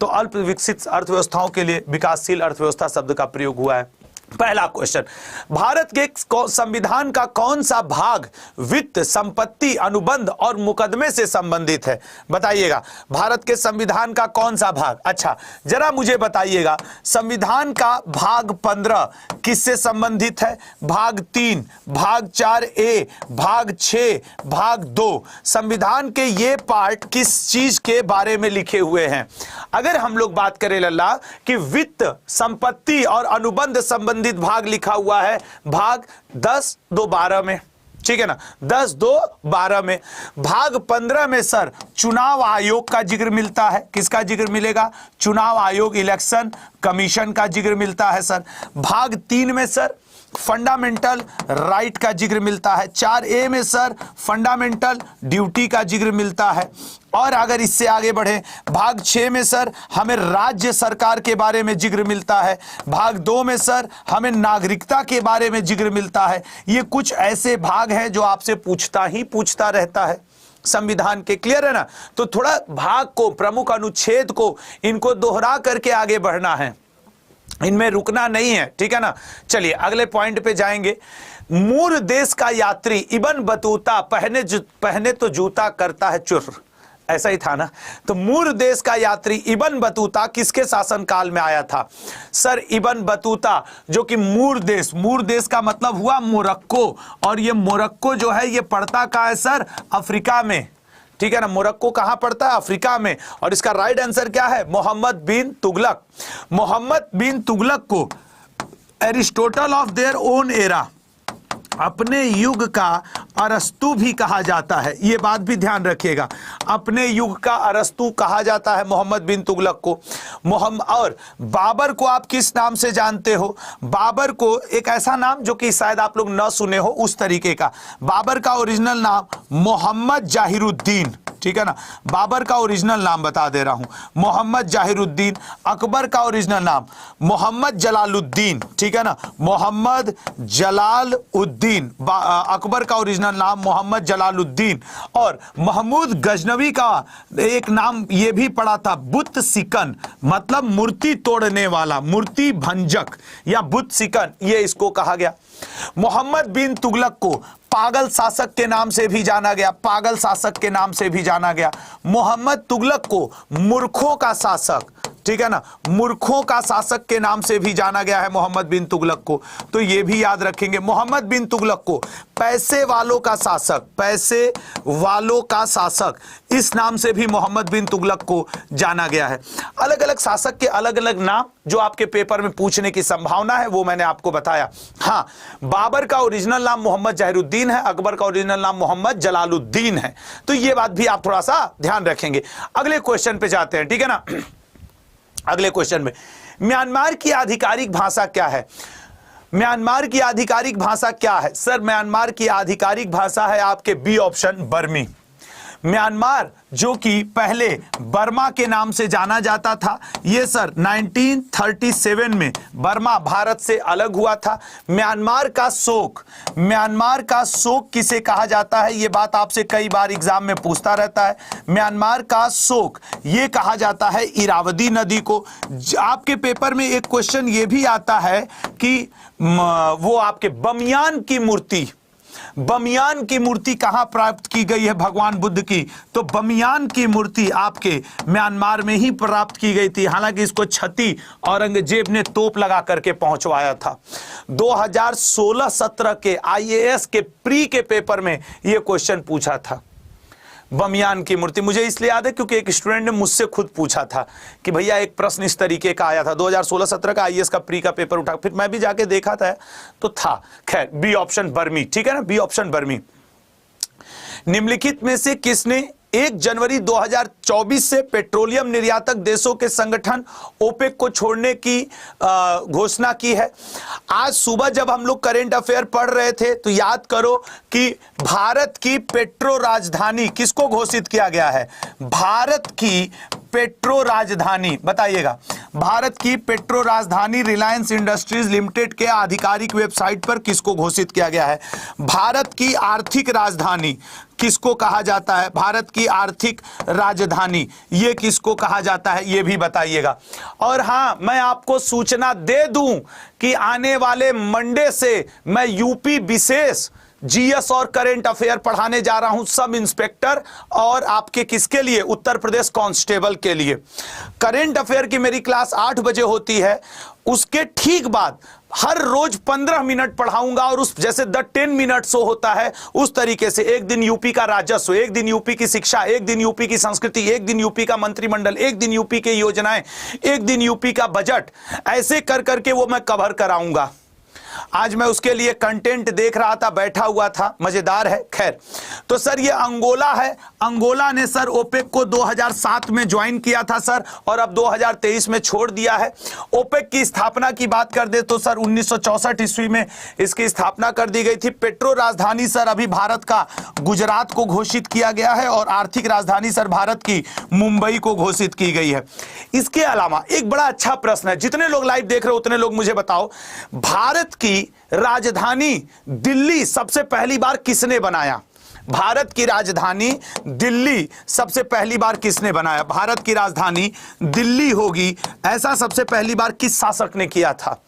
तो अल्प विकसित अर्थव्यवस्थाओं के लिए विकासशील अर्थव्यवस्था शब्द का प्रयोग हुआ है। पहला क्वेश्चन, भारत के संविधान का कौन सा भाग वित्त, संपत्ति, अनुबंध और मुकदमे से संबंधित है? बताइएगा, भारत के संविधान का कौन सा भाग? अच्छा जरा मुझे बताइएगा, संविधान का भाग 15 किससे संबंधित है? भाग 3, भाग 4A, भाग 6, भाग 2। संविधान के ये पार्ट किस चीज के बारे में लिखे हुए हैं? अगर हम लोग बात करें लल्ला कि वित्त, संपत्ति और अनुबंध संबंधित भाग लिखा हुआ है भाग 10-2-12 में, ठीक है ना, 10-2-12 में। भाग 15 में सर चुनाव आयोग का जिक्र मिलता है। किसका जिक्र मिलेगा? चुनाव आयोग, इलेक्शन कमीशन का जिक्र मिलता है सर। भाग 3 में सर फंडामेंटल राइट का जिक्र मिलता है। 4A में सर फंडामेंटल ड्यूटी का जिक्र मिलता है। और अगर इससे आगे बढ़े, भाग 6 में सर हमें राज्य सरकार के बारे में जिक्र मिलता है। भाग 2 में सर हमें नागरिकता के बारे में जिक्र मिलता है। ये कुछ ऐसे भाग हैं जो आपसे पूछता रहता है संविधान के। क्लियर है ना? तो थोड़ा भाग को, प्रमुख अनुच्छेद को, इनको दोहरा करके आगे बढ़ना है, इनमें रुकना नहीं है, ठीक है ना। चलिए अगले पॉइंट पे जाएंगे। मूर देश का यात्री इब्न बतूता पहने तो जूता करता है चुर, ऐसा ही था ना। तो मूर देश का यात्री इब्न बतूता किसके शासनकाल में आया था? सर इब्न बतूता जो कि मूर देश का मतलब हुआ मोरक्को, और ये मोरक्को जो है ये पड़ता कहाँ है सर? अफ्रीका में, ठीक है ना। मोरक्को कहां पड़ता है? अफ्रीका में। और इसका राइट आंसर क्या है? मोहम्मद बिन तुगलक। मोहम्मद बिन तुगलक को Aristotle of their own era, अपने युग का अरस्तु भी कहा जाता है। ये बात भी ध्यान रखिएगा, अपने युग का अरस्तु कहा जाता है मोहम्मद बिन तुगलक को। और बाबर को आप किस नाम से जानते हो? बाबर को एक ऐसा नाम जो कि शायद आप लोग न सुने हो उस तरीके का। बाबर का ओरिजिनल नाम मोहम्मद जाहिरुद्दीन, ठीक है ना। बाबर का ओरिजिनल नाम बता दे रहा हूं, मोहम्मद जाहिरुद्दीन। अकबर का ओरिजिनल नाम मोहम्मद जलालुद्दीन, ठीक है ना, मोहम्मद जलालुद्दीन। अकबर का ओरिजिनल नाम मोहम्मद जलालुद्दीन। और महमूद गजनवी का एक नाम ये भी पड़ा था, बुत सिकन, मतलब मूर्ति तोड़ने वाला, मूर्ति भंजक या बुत सिकन, ये इसको कहा गया। मोहम्मद बिन तुगलक को पागल शासक के नाम से भी जाना गया, पागल शासक के नाम से भी जाना गया। मोहम्मद तुगलक को मूर्खों का शासक, ठीक है ना। मूर्खों का शासक के नाम से भी जाना गया है मोहम्मद बिन तुगलक को, तो ये भी याद रखेंगे। मोहम्मद बिन तुगलक को पैसे वालों का शासक, पैसे वालों का शासक, इस नाम से भी मोहम्मद बिन तुगलक को जाना गया है। अलग अलग शासक के अलग अलग नाम जो आपके पेपर में पूछने की संभावना है वो मैंने आपको बताया। हाँ, बाबर का ओरिजिनल नाम मोहम्मद जहीरुद्दीन है, अकबर का ओरिजिनल नाम मोहम्मद जलालुद्दीन है, तो ये बात भी आप थोड़ा सा ध्यान रखेंगे। अगले क्वेश्चन पे जाते हैं, ठीक है ना। अगले क्वेश्चन में, म्यांमार की आधिकारिक भाषा क्या है? म्यांमार की आधिकारिक भाषा क्या है? सर, म्यांमार की आधिकारिक भाषा है आपके बी ऑप्शन, बर्मी। म्यांमार जो कि पहले बर्मा के नाम से जाना जाता था, ये सर 1937 में बर्मा भारत से अलग हुआ था। म्यांमार का शोक, म्यांमार का शोक किसे कहा जाता है? ये बात आपसे कई बार एग्जाम में पूछता रहता है। म्यांमार का शोक ये कहा जाता है इरावदी नदी को। आपके पेपर में एक क्वेश्चन ये भी आता है कि वो आपके बमियान की मूर्ति, बमियान की मूर्ति कहां प्राप्त की गई है भगवान बुद्ध की? तो बमियान की मूर्ति आपके म्यांमार में ही प्राप्त की गई थी। हालांकि इसको छती औरंगजेब ने तोप लगा करके पहुंचवाया था। 2016-17 के आईएएस के प्री के पेपर में यह क्वेश्चन पूछा था, बमियान की मूर्ति। मुझे इसलिए याद है क्योंकि एक स्टूडेंट ने मुझसे खुद पूछा था कि भैया एक प्रश्न इस तरीके का आया था। 2016-17 का आईएएस का प्री का पेपर उठा, फिर मैं भी जाके देखा था तो था। खैर, बी ऑप्शन बर्मी, ठीक है ना, बी ऑप्शन बर्मी। निम्नलिखित में से किसने 1 जनवरी 2024 से पेट्रोलियम निर्यातक देशों के संगठन ओपेक को छोड़ने की घोषणा की है? आज सुबह जब हम लोग करंट अफेयर पढ़ रहे थे तो याद करो कि भारत की पेट्रो राजधानी किसको घोषित किया गया है? भारत की पेट्रो राजधानी, बताइएगा, भारत की पेट्रो राजधानी रिलायंस इंडस्ट्रीज लिमिटेड के आधिकारिक वेबसाइट पर किसको घोषित किया गया है? भारत की आर्थिक राजधानी किसको कहा जाता है? भारत की आर्थिक राजधानी ये किसको कहा जाता है, ये भी बताइएगा। और हां, मैं आपको सूचना दे दूं कि आने वाले मंडे से मैं यूपी विशेष जीएस और करंट अफेयर पढ़ाने जा रहा हूं, सब इंस्पेक्टर और आपके किसके लिए? उत्तर प्रदेश कांस्टेबल के लिए। करंट अफेयर की मेरी क्लास 8 बजे होती है, उसके ठीक बाद हर रोज 15 मिनट पढ़ाऊंगा और उस जैसे द 10 मिनट शो होता है उस तरीके से एक दिन यूपी का राजस्व, एक दिन यूपी की शिक्षा, एक दिन यूपी की संस्कृति, एक दिन यूपी का मंत्रिमंडल, एक दिन यूपी की योजनाएं, एक दिन यूपी का बजट, ऐसे कर करके वो मैं कवर कराऊंगा। आज मैं उसके लिए कंटेंट देख रहा था, बैठा हुआ था, मजेदार है। खैर, तो सर ये अंगोला है। अंगोला ने सर ओपेक को 2007 में ज्वाइन किया था सर, और अब 2023 में छोड़ दिया है। ओपेक की स्थापना की बात कर दे तो सर 1964 ईस्वी में इसकी स्थापना कर दी गई थी। पेट्रो राजधानी सर अभी भारत का गुजरात को घोषित किया गया है और आर्थिक राजधानी सर भारत की मुंबई को घोषित की गई है। इसके अलावा एक बड़ा अच्छा प्रश्न है, जितने लोग लाइव देख रहे हो उतने लोग मुझे बताओ, भारत की राजधानी दिल्ली सबसे पहली बार किसने बनाया? भारत की राजधानी दिल्ली सबसे पहली बार किसने बनाया? भारत की राजधानी दिल्ली होगी, ऐसा सबसे पहली बार किस शासक ने किया था?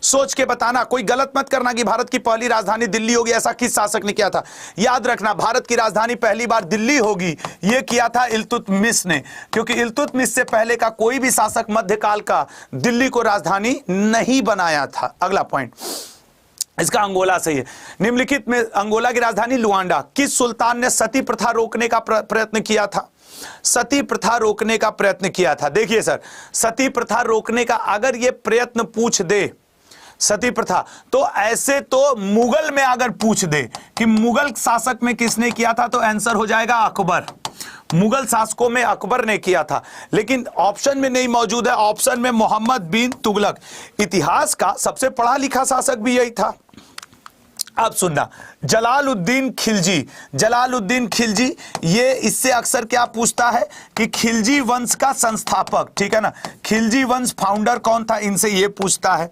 सोच के बताना, कोई गलत मत करना कि भारत की पहली राजधानी दिल्ली होगी, ऐसा किस शासक ने किया था। याद रखना, भारत की राजधानी पहली बार दिल्ली होगी यह किया था इल्तुतमिश ने, क्योंकि इल्तुतमिश से पहले का कोई भी शासक मध्यकाल का दिल्ली को राजधानी नहीं बनाया था। अगला पॉइंट इसका अंगोला सही है। निम्नलिखित में अंगोला की राजधानी लुआंडा। किस सुल्तान ने सती प्रथा रोकने का प्रयत्न किया था? सती प्रथा रोकने का प्रयत्न किया था। देखिए सर, सती प्रथा रोकने का अगर यह प्रयत्न पूछ दे, सती प्रथा, तो ऐसे तो मुगल में अगर पूछ दे कि मुगल शासक में किसने किया था तो आंसर हो जाएगा अकबर। मुगल शासकों में अकबर ने किया था, लेकिन ऑप्शन में नहीं मौजूद है। ऑप्शन में मोहम्मद बिन तुगलक, इतिहास का सबसे पढ़ा लिखा शासक भी यही था। अब सुनना, जलालुद्दीन खिलजी। जलालुद्दीन खिलजी, ये इससे अक्सर क्या पूछता है कि खिलजी वंश का संस्थापक, ठीक है ना, खिलजी वंश फाउंडर कौन था, इनसे ये पूछता है।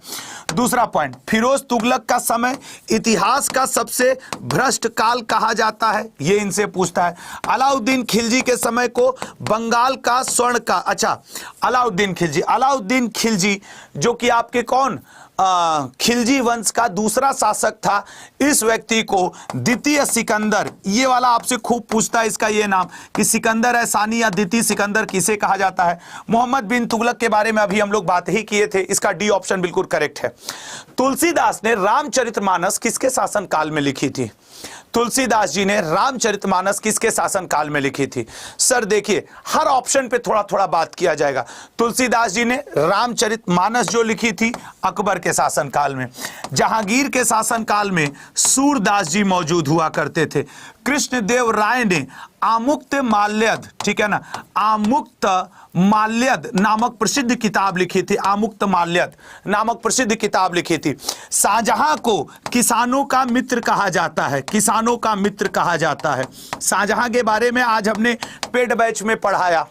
दूसरा पॉइंट, फिरोज तुगलक का समय इतिहास का सबसे भ्रष्ट काल कहा जाता है, ये इनसे पूछता है। अलाउद्दीन खिलजी के समय को बंगाल का स्वर्ण का, अच्छा, अलाउद्दीन खिलजी जो कि आपके कौन, खिलजी वंश का दूसरा शासक था। इस व्यक्ति को द्वितीय सिकंदर, ये वाला आपसे खूब पूछता है इसका ये नाम कि सिकंदर है सानी या द्वितीय सिकंदर किसे कहा जाता है। मोहम्मद बिन तुगलक के बारे में अभी हम लोग बात ही किए थे, इसका डी ऑप्शन बिल्कुल करेक्ट है। तुलसीदास ने रामचरितमानस किसके शासन काल में लिखी थी? तुलसीदास जी ने रामचरितमानस किसके शासन काल में लिखी थी? सर देखिए, हर ऑप्शन पे थोड़ा थोड़ा बात किया जाएगा। तुलसीदास जी ने रामचरितमानस जो लिखी थी अकबर के शासन काल में। जहांगीर के शासन काल में सूरदास जी मौजूद हुआ करते थे। कृष्णदेव राय ने आमुक्त माल्यद, ठीक है ना, आमुक्त माल्यद नामक प्रसिद्ध किताब लिखी थी। आमुक्त माल्यद नामक प्रसिद्ध किताब लिखी थी। शाहजहां को किसानों का मित्र कहा जाता है, किसानों का मित्र कहा जाता है। शाहजहां के बारे में आज हमने पेड बैच में पढ़ाया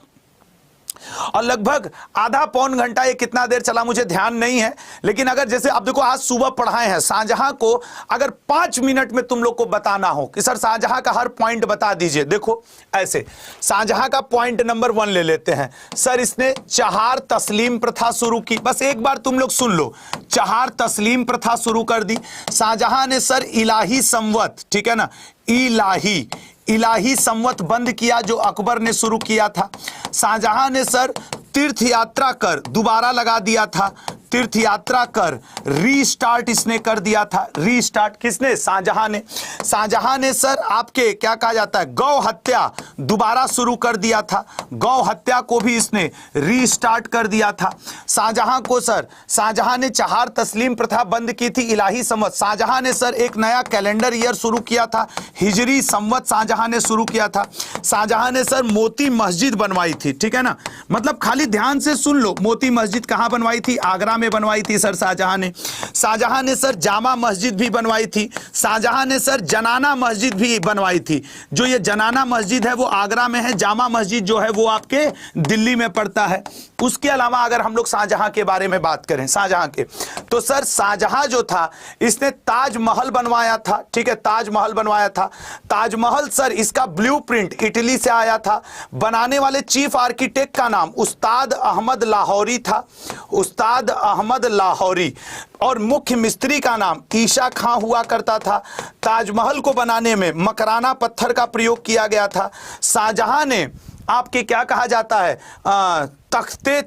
और लगभग आधा पौन घंटा, ये कितना देर चला मुझे ध्यान नहीं है, लेकिन अगर जैसे आप देखो आज सुबह पढ़ाए हैं, शाहजहां को अगर 5 मिनट में तुम लोग को बताना हो कि सर शाहजहां का हर पॉइंट बता दीजिए, देखो ऐसे शाहजहां का पॉइंट नंबर 1 ले लेते हैं। सर इसने चहार तस्लीम प्रथा शुरू की, बस एक बार तुम लोग सुन लो, चहार तस्लीम प्रथा शुरू कर दी। शाहजहां ने सर इलाही संवत, ठीक है ना, इलाही संवत बंद किया जो अकबर ने शुरू किया था। शाहजहां ने सर तीर्थ यात्रा कर दोबारा लगा दिया था, तीर्थ यात्रा कर रीस्टार्ट इसने कर दिया था। रीस्टार्ट किसने? शाहजहां ने। शाहजहां ने सर आपके क्या कहा जाता है, गौ हत्या दोबारा शुरू कर दिया था, गौ हत्या को भी इसने रीस्टार्ट कर दिया था। शाहजहां को सर, शाहजहां ने चहार तस्लीम प्रथा बंद की थी, इलाही संवत। शाहजहां ने सर एक नया कैलेंडर ईयर शुरू किया था, हिजरी संवत शाहजहां ने शुरू किया था। शाहजहां ने सर मोती मस्जिद बनवाई थी, ठीक है ना, मतलब खाली ध्यान से सुन लो, मोती मस्जिद कहां बनवाई थी? आगरा में बनवाई थी सर शाहजहां ने। शाहजहां ने सर जामा मस्जिद भी बनवाई थी। शाहजहां ने सर जनाना मस्जिद भी बनवाई थी। जो ये जनाना मस्जिद है वो आगरा में है, जामा मस्जिद जो है वो आपके दिल्ली में पड़ता है। उसके अलावा अगर हम लोग शाहजहां के बारे में बात करें, शाहजहां के, तो सर शाहजहां जो था इसने ताजमहल बनवाया था, ठीक है, ताजमहल बनवाया था। ताजमहल सर इसका ब्लूप्रिंट इटली से आया था। बनाने वाले चीफ आर्किटेक्ट का नाम उस्ताद अहमद लाहौरी था, उस्ताद अहमद लाहौरी, और मुख्य मिस्त्री का नाम ईशा खां हुआ करता था। ताजमहल को बनाने में मकराना पत्थर का प्रयोग किया गया था। शाहजहां ने आपके क्या कहा जाता है, तख्ते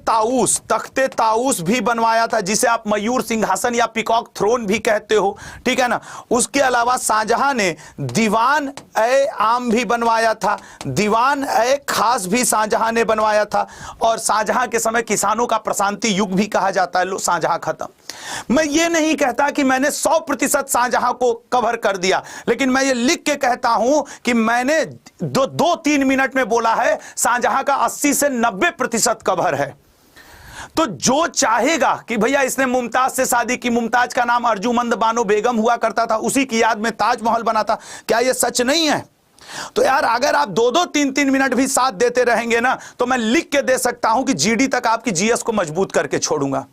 ताऊस भी बनवाया था, जिसे आप मयूर सिंहासन या पिकॉक थ्रोन भी कहते हो, ठीक है ना। उसके अलावा शाहजहां ने दीवान ए आम भी बनवाया था, दीवान ए खास भी शाहजहां ने बनवाया था। और शाहजहां के समय किसानों का प्रशांति युग भी कहा जाता है। लो शाहजहां खत्म। मैं ये नहीं कहता कि मैंने 100% शाहजहां को कवर कर दिया, लेकिन मैं ये लिख के कहता हूं कि मैंने 2-3 मिनट में बोला है शाहजहां का 80 से 90% कवर है। तो जो चाहेगा कि भैया इसने मुमताज से शादी की, मुमताज का नाम अर्जुमंद बानो बेगम हुआ करता था, उसी की याद में ताजमहल बना था, क्या यह सच नहीं है? तो यार अगर आप 2-2, 3-3 मिनट भी साथ देते रहेंगे ना, तो मैं लिख के दे सकता हूं कि जीडी तक आपकी जीएस को मजबूत करके छोड़ूंगा।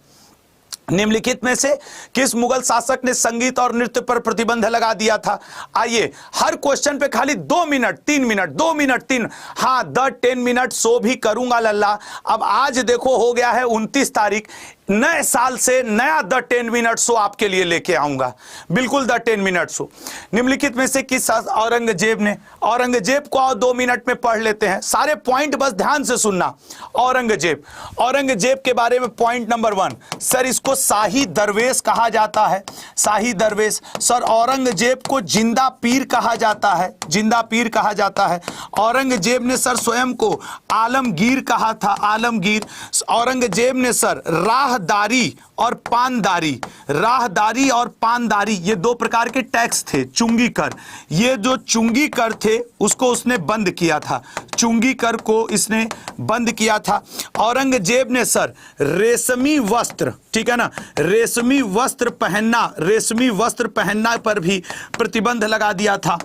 निम्नलिखित में से किस मुगल शासक ने संगीत और नृत्य पर प्रतिबंध लगा दिया था? आइए, हर क्वेश्चन पे खाली 2 मिनट 3 मिनट 2 मिनट 3, हाँ द 10 मिनट शो भी करूंगा लल्ला। अब आज देखो हो गया है 29 तारीख, नए साल से नया द 10 मिनट शो आपके लिए लेके आऊंगा, बिल्कुल द 10 मिनट शो। निम्नलिखित में से किस औरंगजेब ने, औरंगजेब को आओ 2 मिनट में पढ़ लेते हैं, सारे पॉइंट बस ध्यान से सुनना। औरंगजेब, औरंगजेब के बारे में पॉइंट नंबर 1, सर इसको शाही दरवेश कहा जाता है, शाही दरवेश। सर औरंगजेब को जिंदा पीर कहा जाता है, जिंदा पीर कहा जाता है। औरंगजेब ने सर स्वयं को आलमगीर कहा था, आलमगीर। औरंगजेब ने सर राहदारी और पानदारी, राहदारी और पानदारी ये 2 प्रकार के टैक्स थे, चुंगी कर, ये जो चुंगी कर थे उसको उसने बंद किया था, चुंगी कर को इसने बंद किया था। औरंगजेब ने सर रेशमी वस्त्र, ठीक है ना, रेशमी वस्त्र पहनना, रेशमी वस्त्र पहनना पर भी प्रतिबंध लगा दिया था।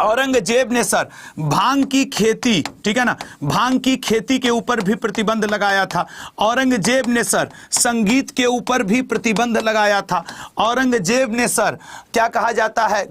औरंगजेब ने सर भांग की खेती, ठीक है ना, भांग की खेती के ऊपर भी प्रतिबंध लगाया था। औरंगजेब ने सर संगीत के ऊपर भी प्रतिबंध लगाया था। औरंगजेब ने सर क्या कहा जाता है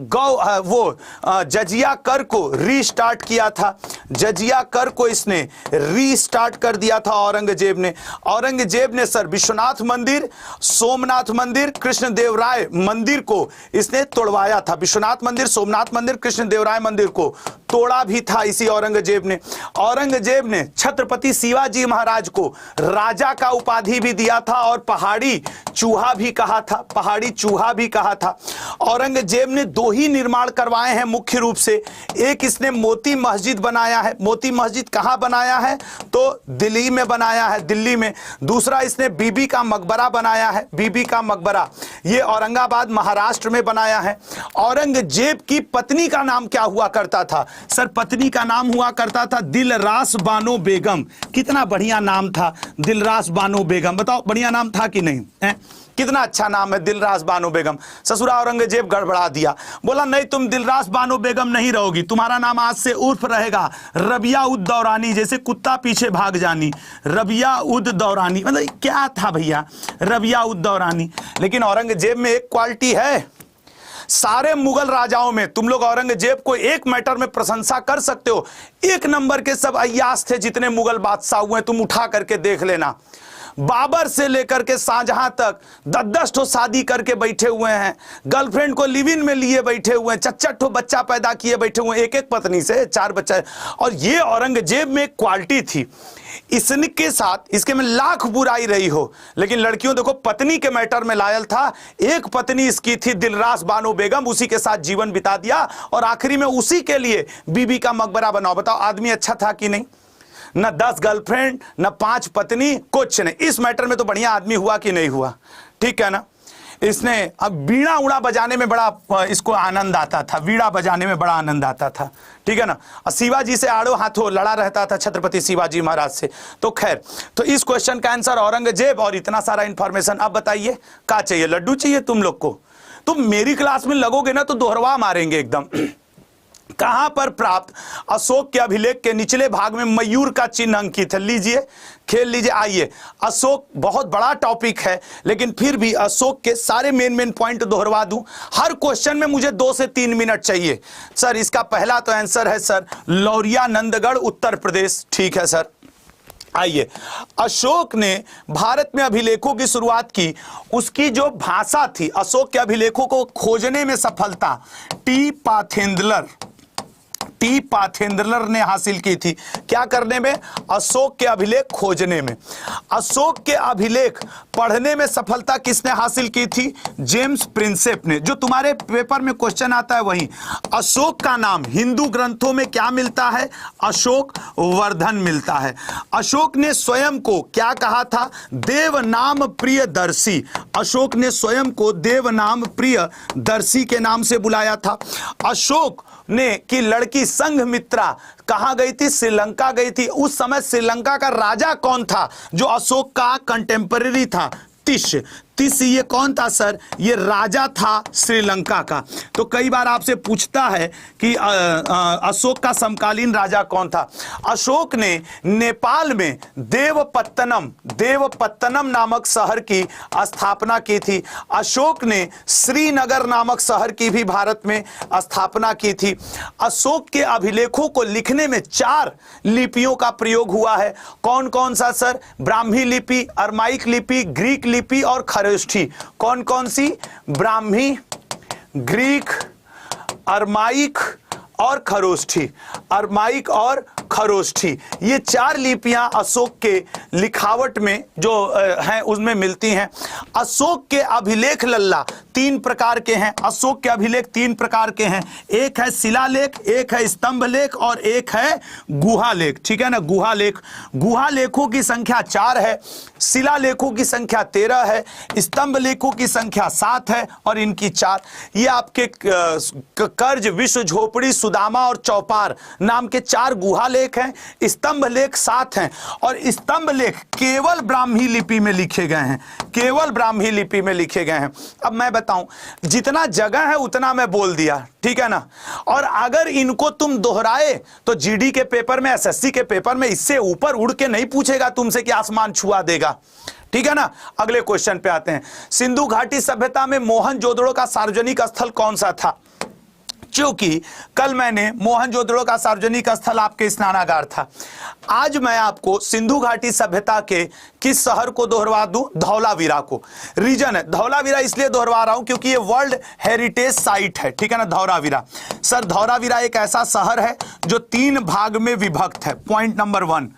जजिया कर को रीस्टार्ट किया था। जजिया कर को इसने रीस्टार्ट कर दिया था औरंगजेब ने। औरंगजेब ने सर विश्वनाथ मंदिर, सोमनाथ मंदिर, कृष्णदेवराय मंदिर को इसने तोड़वाया था। विश्वनाथ मंदिर, सोमनाथ मंदिर, कृष्णदेवराय मंदिर को तोड़ा भी था इसी औरंगजेब ने। औरंगजेब ने छत्रपति शिवाजी महाराज को राजा का उपाधि भी दिया था और पहाड़ी चूहा भी कहा था, पहाड़ी चूहा भी कहा था। औरंगजेब ने दो ही निर्माण करवाए हैं मुख्य रूप से। एक इसने मोती मस्जिद बनाया है। मोती मस्जिद कहां बनाया है? तो दिल्ली में बनाया है, दिल्ली में। दूसरा इसने बीबी का मकबरा बनाया है, बीबी का मकबरा, ये औरंगाबाद महाराष्ट्र में बनाया है। औरंगजेब की पत्नी का नाम क्या हुआ करता था? सर पत्नी का नाम हुआ करता था दिलरास बानो बेगम। कितना बढ़िया नाम था दिलरास बानो बेगम, बताओ बढ़िया नाम था कि नहीं है? कितना अच्छा नाम है दिलरास बानो बेगम। ससुरा औरंगजेब गड़बड़ा दिया, बोला नहीं तुम दिलरास बानो बेगम नहीं रहोगी, तुम्हारा नाम आज से उर्फ रहेगा रबिया उद दौरानी, जैसे कुत्ता पीछे भाग जानी, रबिया उद दौरानी। मतलब क्या था भैया रबिया उद दौरानी। लेकिन औरंगजेब में एक क्वालिटी है, सारे मुगल राजाओं में तुम लोग औरंगजेब को एक मैटर में प्रशंसा कर सकते हो, एक नंबर के सब अय्याश थे जितने मुगल बादशाह हुए, तुम उठा करके देख लेना। बाबर से लेकर के शाहजहां तक 10-10 ठो शादी करके बैठे हुए हैं, गर्लफ्रेंड को लिव इन में लिए बैठे हुए हैं, 4-4 ठो बच्चा पैदा किए बैठे हुए हैं, एक एक पत्नी से 4 बच्चा। और ये औरंगजेब में एक क्वालिटी थी, इसके साथ इसके में लाख बुराई रही हो, लेकिन लड़कियों देखो पत्नी के मैटर में लायल था। एक पत्नी इसकी थी दिलरास बानो बेगम, उसी के साथ जीवन बिता दिया और आखिरी में उसी के लिए बीबी का मकबरा बनाओ। बताओ आदमी अच्छा था कि नहीं? न 10 गर्लफ्रेंड, न 5 पत्नी, कुछ नहीं। इस मैटर में तो बढ़िया आदमी हुआ कि नहीं हुआ? ठीक है ना। इसने अब बीड़ा उड़ा बजाने में बड़ा इसको आनंद आता था, वीणा बजाने में बड़ा आनंद आता था, ठीक है ना। और शिवाजी से आड़ो हाथों लड़ा रहता था छत्रपति शिवाजी महाराज से। तो खैर, तो इस क्वेश्चन का आंसर औरंगजेब। और इतना सारा इंफॉर्मेशन। अब बताइए क्या चाहिए? लड्डू चाहिए तुम लोग को? तुम मेरी क्लास में लगोगे ना तो दोहरवा मारेंगे एकदम। कहां पर प्राप्त? अशोक के अभिलेख के निचले भाग में मयूर का चिन्ह अंकित है। लीजिए, खेल लीजिए। आइए, अशोक बहुत बड़ा टॉपिक है, लेकिन फिर भी अशोक के सारे मेन पॉइंट दोहरवा दूं। हर क्वेश्चन में मुझे 2 से 3 मिनट चाहिए। सर इसका पहला तो आंसर है सर लौरियानंदगढ़, उत्तर प्रदेश। ठीक है सर। आइए, अशोक ने भारत में अभिलेखों की शुरुआत की। उसकी जो भाषा थी, अशोक के अभिलेखों को खोजने में सफलता टी पाथेंद्रलर ने हासिल की थी। क्या करने में? अशोक के अभिलेख खोजने में। अशोक के अभिलेख पढ़ने में सफलता किसने हासिल की थी? जेम्स प्रिंसेप ने। जो तुम्हारे पेपर में क्वेश्चन आता है वही। अशोक का नाम हिंदू ग्रंथों में क्या मिलता है? अशोक वर्धन मिलता है। अशोक ने स्वयं को क्या कहा था? देव नाम प्रियदर्शी। अशोक ने स्वयं को देव नाम प्रियदर्शी के नाम से बुलाया था। अशोक ने की लड़की संघमित्रा कहां गई थी? श्रीलंका गई थी। उस समय श्रीलंका का राजा कौन था जो अशोक का कंटेम्पररी था? तिस ये कौन था सर? ये राजा था श्रीलंका का। तो कई बार आपसे पूछता है कि अशोक का समकालीन राजा कौन था? अशोक ने नेपाल में देवपत्तनम नामक शहर की स्थापना की थी। अशोक ने श्रीनगर नामक शहर की भी भारत में स्थापना की थी। अशोक के अभिलेखों को लिखने में 4 लिपियों का प्रयोग हुआ है। कौन कौन सा सर? ब्राह्मी लिपि, अरमाइक लिपि, ग्रीक लिपि और खरोष्ठी। कौन कौन सी? ब्राह्मी, ग्रीक, अरमाइक और खरोष्ठी। अरमाइक और खरोष्ठी, ये 4 लिपियां अशोक के लिखावट में जो हैं उसमें मिलती हैं। अशोक के अभिलेख लल्ला 3 प्रकार के हैं। अशोक के अभिलेख 3 प्रकार के हैं। एक है शिलालेख, एक है स्तंभ लेख और एक है गुहा लेख। ठीक है ना, गुहा लेख। गुहा लेखों की संख्या 4 है, शिलालेखों की संख्या 13 है, स्तंभ लेखों की संख्या 7 है और इनकी 4। ये आपके कर्ज, विश्व, झोपड़ी, सुदामा और चौपार नाम के 4 गुहा लेख हैं। स्तंभ लेख 7 हैं और स्तंभ लेख केवल ब्राह्मी लिपि में लिखे गए हैं, केवल ब्राह्मी लिपि में लिखे गए हैं। अब मैं बता चाहता हूं, जितना जगह है उतना मैं बोल दिया, ठीक है ना। और अगर इनको तुम दोहराए तो जीडी के पेपर में, एसएससी के पेपर में इससे ऊपर उड़ के नहीं पूछेगा तुमसे कि आसमान छुआ देगा, ठीक है ना। अगले क्वेश्चन पे आते हैं। सिंधु घाटी सभ्यता में मोहनजोदड़ो का सार्वजनिक स्थल कौन सा था? क्योंकि कल मैंने मोहनजोदड़ो का सार्वजनिक स्थल आपके स्नानागार था, आज मैं आपको सिंधु घाटी सभ्यता के किस शहर को दोहरवा दूं? धौलावीरा को। रीजन है धौलावीरा, इसलिए दोहरवा रहा हूं क्योंकि ये वर्ल्ड हेरिटेज साइट है, ठीक है ना। धौलावीरा सर, धौलावीरा एक ऐसा शहर है जो 3 भाग में विभक्त है, पॉइंट नंबर 1,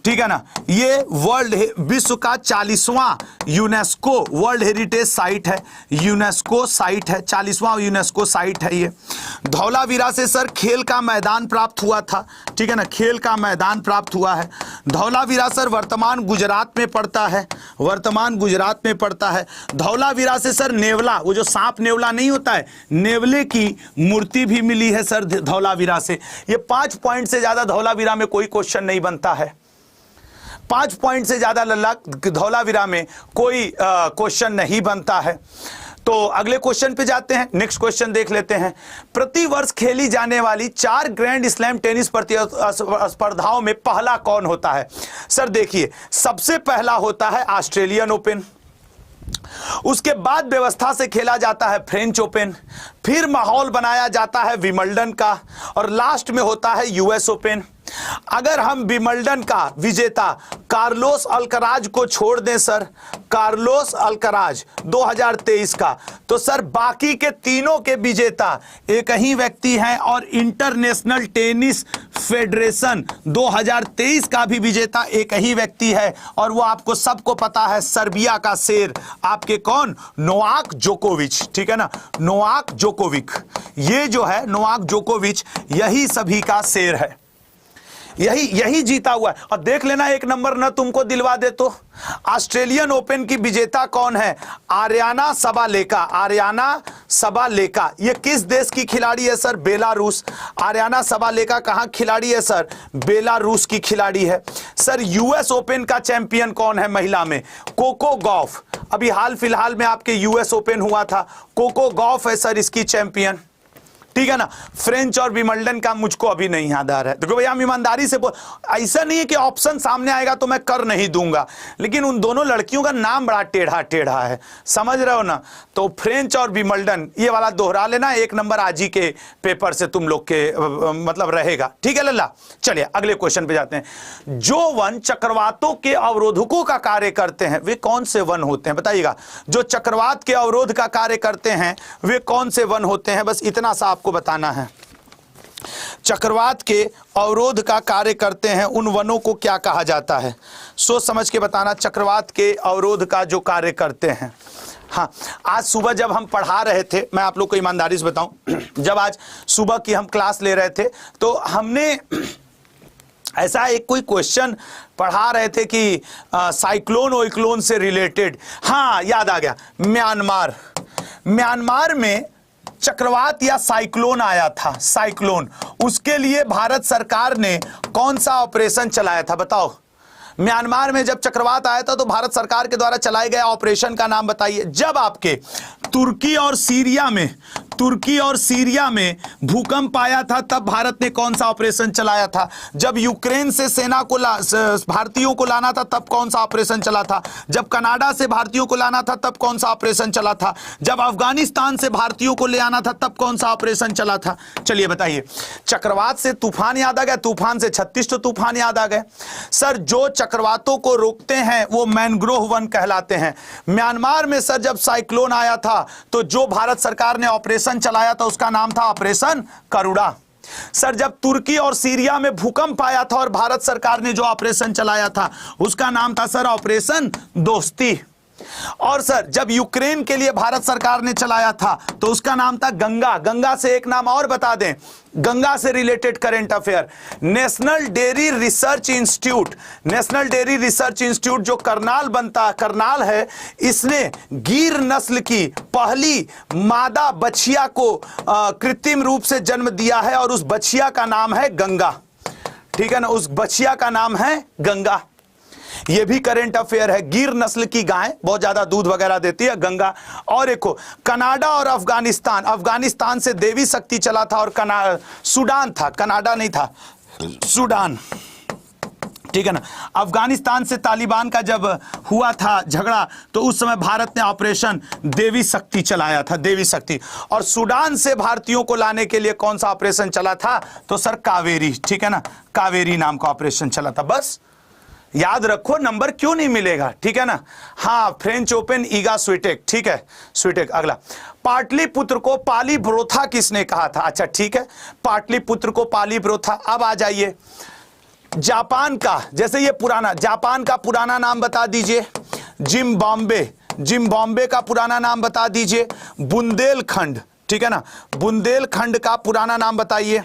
ठीक है ना। ये वर्ल्ड विश्व का 40वां यूनेस्को वर्ल्ड हेरिटेज साइट है, यूनेस्को साइट है, 40वां यूनेस्को साइट है ये। धौलावीरा से सर खेल का मैदान प्राप्त हुआ था, ठीक है ना, खेल का मैदान प्राप्त हुआ है। धौलावीरा सर वर्तमान गुजरात में पड़ता है, वर्तमान गुजरात में पड़ता है। धौलावीरा से सर नेवला, वो जो सांप नेवला नहीं होता है, नेवले की मूर्ति भी मिली है सर धौलावीरा से। ये 5 पॉइंट से ज्यादा धौलावीरा में कोई क्वेश्चन नहीं बनता है, 5 पॉइंट से ज्यादा धौलावीरा में कोई क्वेश्चन नहीं बनता है। तो अगले क्वेश्चन पे जाते हैं, नेक्स्ट क्वेश्चन देख लेते हैं। प्रति वर्ष खेली जाने वाली 4 ग्रैंड स्लैम टेनिस स्पर्धाओं में पहला कौन होता है? सर देखिए, सबसे पहला होता है ऑस्ट्रेलियन ओपन, उसके बाद व्यवस्था से खेला जाता है फ्रेंच ओपन, फिर माहौल बनाया जाता है विंबलडन का, और लास्ट में होता है यूएस ओपन। अगर हम विंबलडन का विजेता कार्लोस अल्कराज को छोड़ दें सर, कार्लोस अल्कराज 2023 का, तो सर बाकी के तीनों के विजेता एक ही व्यक्ति हैं, और इंटरनेशनल टेनिस फेडरेशन 2023 का भी विजेता एक ही व्यक्ति है, और वो आपको सबको पता है, सर्बिया का शेर आपके कौन? नोवाक जोकोविच, ठीक है ना, नोवाक जोकोविक। ये जो है नोवाक जोकोविच, यही सभी का शेर है, यही जीता हुआ है। और देख लेना, एक नंबर न तुमको दिलवा दे तो ऑस्ट्रेलियन ओपन की विजेता कौन है? Aryna सबालेका, Aryna सबालेका। ये किस देश की खिलाड़ी है सर? बेलारूस। आर्याना सबालेका कहां खिलाड़ी है सर? बेलारूस की खिलाड़ी है। सर यूएस ओपन का चैंपियन कौन है महिला में? Coco Gauff. अभी हाल फिलहाल में आपके यूएस ओपन हुआ था, कोको गॉफ है सर इसकी चैंपियन, ठीक है ना। फ्रेंच और विंबलडन का मुझको अभी नहीं याद आ रहा है। देखो भैया, हम ईमानदारी से बोल, ऐसा नहीं है कि ऑप्शन सामने आएगा तो मैं कर नहीं दूंगा, लेकिन उन दोनों लड़कियों का नाम बड़ा टेढ़ा टेढ़ा है, समझ रहे हो ना। तो फ्रेंच और विंबलडन ये वाला दोहरा लेना, 1 नंबर आज ही के पेपर से तुम लोग के मतलब रहेगा, ठीक है लल्ला। चलिए अगले क्वेश्चन पे जाते हैं। जो वन चक्रवातों के अवरोधकों का कार्य करते हैं वे कौन से वन होते हैं? बताइएगा, जो चक्रवात के अवरोध का कार्य करते हैं वे कौन से वन होते हैं? बस इतना सा को बताना है। चक्रवात के अवरोध का कार्य करते हैं उन वनों को क्या कहा जाता है? सोच समझ के बताना, चक्रवात के अवरोध का जो कार्य करते हैं। हाँ, आज सुबह जब हम पढ़ा रहे थे, मैं आप लोग को ईमानदारी से बताऊं, जब आज सुबह की हम क्लास ले रहे थे तो हमने ऐसा एक कोई क्वेश्चन पढ़ा रहे थे कि साइक्लोन ओइक्लोन से रिलेटेड, हाँ याद आ गया, म्यांमार में चक्रवात या साइक्लोन आया था, साइक्लोन, उसके लिए भारत सरकार ने कौन सा ऑपरेशन चलाया था? बताओ, म्यांमार में जब चक्रवात आया था तो भारत सरकार के द्वारा चलाए गए ऑपरेशन का नाम बताइए। जब आपके तुर्की और सीरिया में भूकंप आया था तब भारत ने कौन सा ऑपरेशन चलाया था? जब यूक्रेन से सेना को भारतीयों को लाना था तब कौन सा ऑपरेशन चला था? जब कनाडा से भारतीयों को लाना था तब कौन सा ऑपरेशन चला था? जब अफगानिस्तान से भारतीयों को ले आना था तब कौन सा ऑपरेशन चला था? चलिए बताइए। चक्रवात से तूफान याद आ गया, तूफान से 36 तो तूफान याद आ गए। सर जो चक्रवातों को रोकते हैं वो मैनग्रोव वन कहलाते हैं। म्यांमार में सर जब साइक्लोन आया था तो जो भारत सरकार ने ऑपरेशन चलाया था उसका नाम था ऑपरेशन करुणा। सर जब तुर्की और सीरिया में भूकंप आया था और भारत सरकार ने जो ऑपरेशन चलाया था उसका नाम था सर ऑपरेशन दोस्ती। और सर जब यूक्रेन के लिए भारत सरकार ने चलाया था तो उसका नाम था गंगा। गंगा से एक नाम और बता दें, गंगा से related current affair, national dairy research institute. National dairy research institute जो करनाल है, इसने गिर नस्ल की पहली मादा बछिया को कृत्रिम रूप से जन्म दिया है और उस बछिया का नाम है गंगा, ठीक है ना, उस बछिया का नाम है गंगा। ये भी करंट अफेयर है। गिर नस्ल की गाय बहुत ज्यादा दूध वगैरह देती है, गंगा। और एक कनाडा और अफगानिस्तान, अफगानिस्तान से देवी शक्ति चला था और सूडान था, कनाडा नहीं था, सूडान, ठीक है ना। अफगानिस्तान से तालिबान का जब हुआ था झगड़ा तो उस समय भारत ने ऑपरेशन देवी शक्ति चलाया था, देवी शक्ति। और सूडान से भारतीयों को लाने के लिए कौन सा ऑपरेशन चला था? तो सर कावेरी, ठीक है ना, कावेरी नाम का ऑपरेशन चला था। बस याद रखो, नंबर क्यों नहीं मिलेगा, ठीक है ना। हाँ, फ्रेंच ओपन ईगा स्विटेक, ठीक है, स्विटेक। अगला, पाटलिपुत्र को पालीब्रोथा किसने कहा था? अच्छा ठीक है, पाटलिपुत्र को पालीब्रोथा। अब आ जाइए जापान का, जैसे ये पुराना, जापान का पुराना नाम बता दीजिए। जिम्बाब्वे, जिम्बाब्वे का पुराना नाम बता दीजिए। बुंदेलखंड, ठीक है ना, बुंदेलखंड का पुराना नाम बताइए।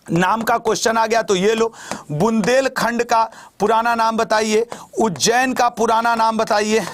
नाम का क्वेश्चन आ गया तो ये लो, बुंदेलखंड का पुराना नाम बताइए। उज्जैन का पुराना नाम बताइए,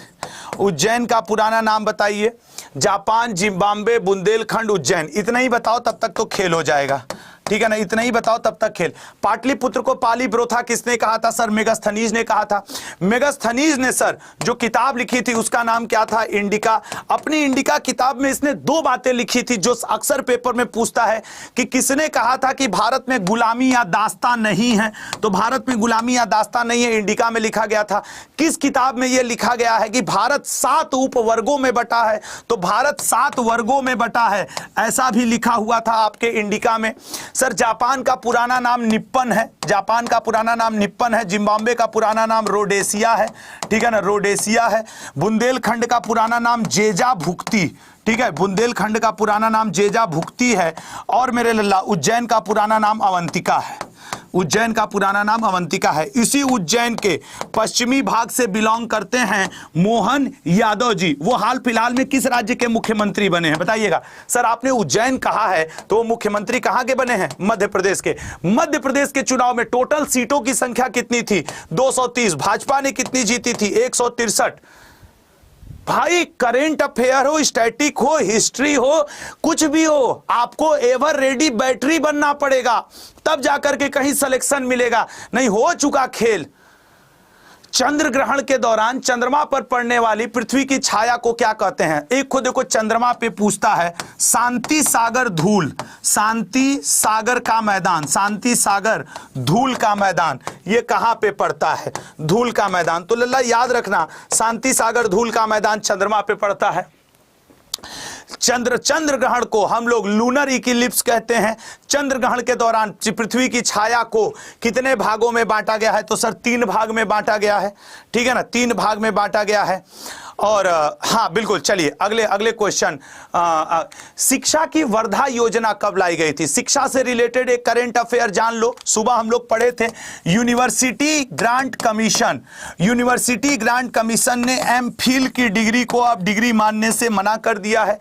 उज्जैन का पुराना नाम बताइए। जापान, जिम्बाब्वे, बुंदेलखंड, उज्जैन, इतना ही बताओ तब तक तो खेल हो जाएगा, ठीक है ना, इतना ही बताओ तब तक खेल। पाटलिपुत्र को पालीब्रोथा किसने कहा था? सर मेगास्थनीज ने कहा था। मेगास्थनीज ने सर जो किताब लिखी थी उसका नाम क्या था? इंडिका। अपनी इंडिका किताब में इसने दो बातें लिखी थी जो अक्सर पेपर में पूछता है कि किसने कहा था कि भारत में गुलामी या दास्तां नहीं है? तो भारत में गुलामी या दास्तां नहीं है, इंडिका में लिखा गया था। किस किताब में यह लिखा गया है कि भारत 7 उपवर्गों में बटा है? तो भारत 7 वर्गों में बटा है, ऐसा भी लिखा हुआ था आपके इंडिका में। सर जापान का पुराना नाम निप्पन है, जापान का पुराना नाम निप्पन है। जिम्बाब्वे का पुराना नाम रोडेसिया है, ठीक है ना, रोडेसिया है। बुंदेलखंड का पुराना नाम जेजा भुक्ति, ठीक है, बुंदेलखंड का पुराना नाम जेजा भुक्ति है। और मेरे लल्ला उज्जैन का पुराना नाम अवंतिका है, उज्जैन का पुराना नाम अवंतिका है। इसी उज्जैन के पश्चिमी भाग से बिलोंग करते हैं मोहन यादव जी। वो हाल फिलहाल में किस राज्य के मुख्यमंत्री बने हैं बताइएगा? सर आपने उज्जैन कहा है तो वो मुख्यमंत्री कहां के बने हैं? मध्य प्रदेश के। मध्य प्रदेश के चुनाव में टोटल सीटों की संख्या कितनी थी? 230। भाजपा ने कितनी जीती थी? 163। भाई करेंट अफेयर हो, स्टैटिक हो, हिस्ट्री हो, कुछ भी हो, आपको एवर रेडी बैटरी बनना पड़ेगा, तब जाकर के कहीं सिलेक्शन मिलेगा, नहीं हो चुका खेल। चंद्र ग्रहण के दौरान चंद्रमा पर पड़ने वाली पृथ्वी की छाया को क्या कहते हैं? एक खुद देखो चंद्रमा पे पूछता है, शांति सागर धूल, शांति सागर का मैदान, शांति सागर धूल का मैदान, ये कहां पे पड़ता है? धूल का मैदान। तो लल्ला याद रखना, शांति सागर धूल का मैदान चंद्रमा पे पड़ता है। चंद्र ग्रहण को हम लोग लूनर इक्लिप्स कहते हैं। चंद्र ग्रहण के दौरान पृथ्वी की छाया को कितने भागों में बांटा गया है? तो सर 3 भाग में बांटा गया है, ठीक है ना, 3 भाग में बांटा गया है। और हाँ बिल्कुल, चलिए अगले क्वेश्चन। शिक्षा की वर्धा योजना कब लाई गई थी? शिक्षा से रिलेटेड एक करंट अफेयर जान लो, सुबह हम लोग पढ़े थे। University grant commission, university grant commission ने एमफिल की डिग्री को अब डिग्री मानने से मना कर दिया है।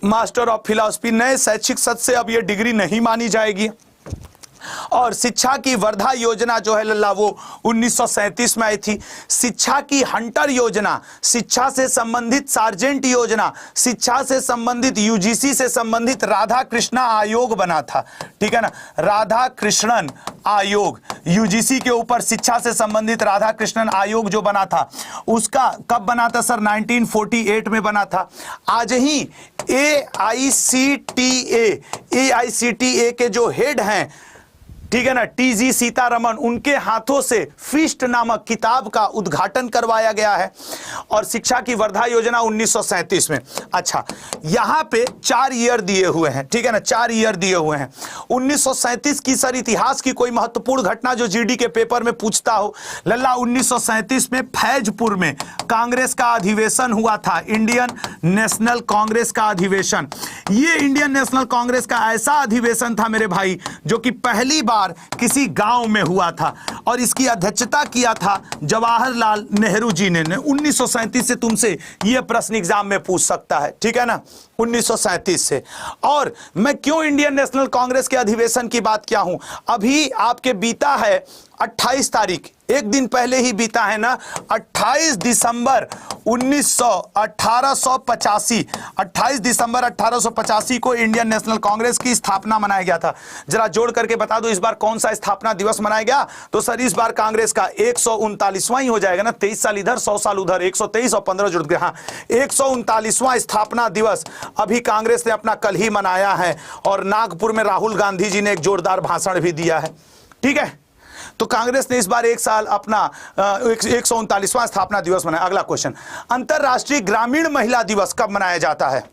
मास्टर ऑफ फिलॉसफी, नए शैक्षिक सत्र से अब यह डिग्री नहीं मानी जाएगी। और शिक्षा की वर्धा योजना जो है लल्ला वो 1937 में आई थी। शिक्षा की हंटर योजना, शिक्षा से संबंधित सार्जेंट योजना, शिक्षा से संबंधित यूजीसी से संबंधित राधा कृष्णा आयोग बना था, ठीक है ना, राधा कृष्णन आयोग, यूजीसी के ऊपर शिक्षा से संबंधित राधा कृष्णन आयोग जो बना था उसका कब बना था? सर 1948 में बना था। आज ही AICTA के जो हेड हैं, ठीक है ना, TG सीतारमन, उनके हाथों से फीस्ट नामक किताब का उद्घाटन करवाया गया है। और शिक्षा की वर्धा योजना 1937 में। अच्छा, यहां पे 4 ईयर दिए हुए हैं, ठीक है ना, 4 ईयर दिए हुए हैं। 1937 की सर इतिहास की कोई महत्वपूर्ण घटना जो जीडी के पेपर में पूछता हो लल्ला, 1937 में फैजपुर में कांग्रेस का अधिवेशन हुआ था, इंडियन नेशनल कांग्रेस का अधिवेशन। ये इंडियन नेशनल कांग्रेस का ऐसा अधिवेशन था मेरे भाई जो कि पहली बार किसी गांव में हुआ था और इसकी अध्यक्षता किया था जवाहरलाल नेहरू जी ने। 1937 से तुमसे यह प्रश्न एग्जाम में पूछ सकता है, ठीक है ना, 1937 से। और मैं क्यों इंडियन नेशनल कांग्रेस के अधिवेशन की बात किया हूं? अभी आपके बीता है 28 तारीख, एक दिन पहले ही बीता है ना, 28 दिसंबर 1885, 28 दिसंबर 1885 को इंडियन नेशनल कांग्रेस की स्थापना मनाया गया था। जरा जोड़ करके बता दो इस बार कौन सा स्थापना दिवस मनाया गया? तो सर इस बार कांग्रेस का 139वां ही हो जाएगा ना, 23 साल इधर 100 साल उधर, 123 और 15 जुड़ गए, हाँ 139वां स्थापना दिवस अभी कांग्रेस ने अपना कल ही मनाया है और नागपुर में राहुल गांधी जी ने एक जोरदार भाषण भी दिया है। ठीक है, तो कांग्रेस ने इस बार एक साल अपना 139वां स्थापना दिवस मनाया। अगला क्वेश्चन, अंतरराष्ट्रीय ग्रामीण महिला दिवस कब मनाया जाता है?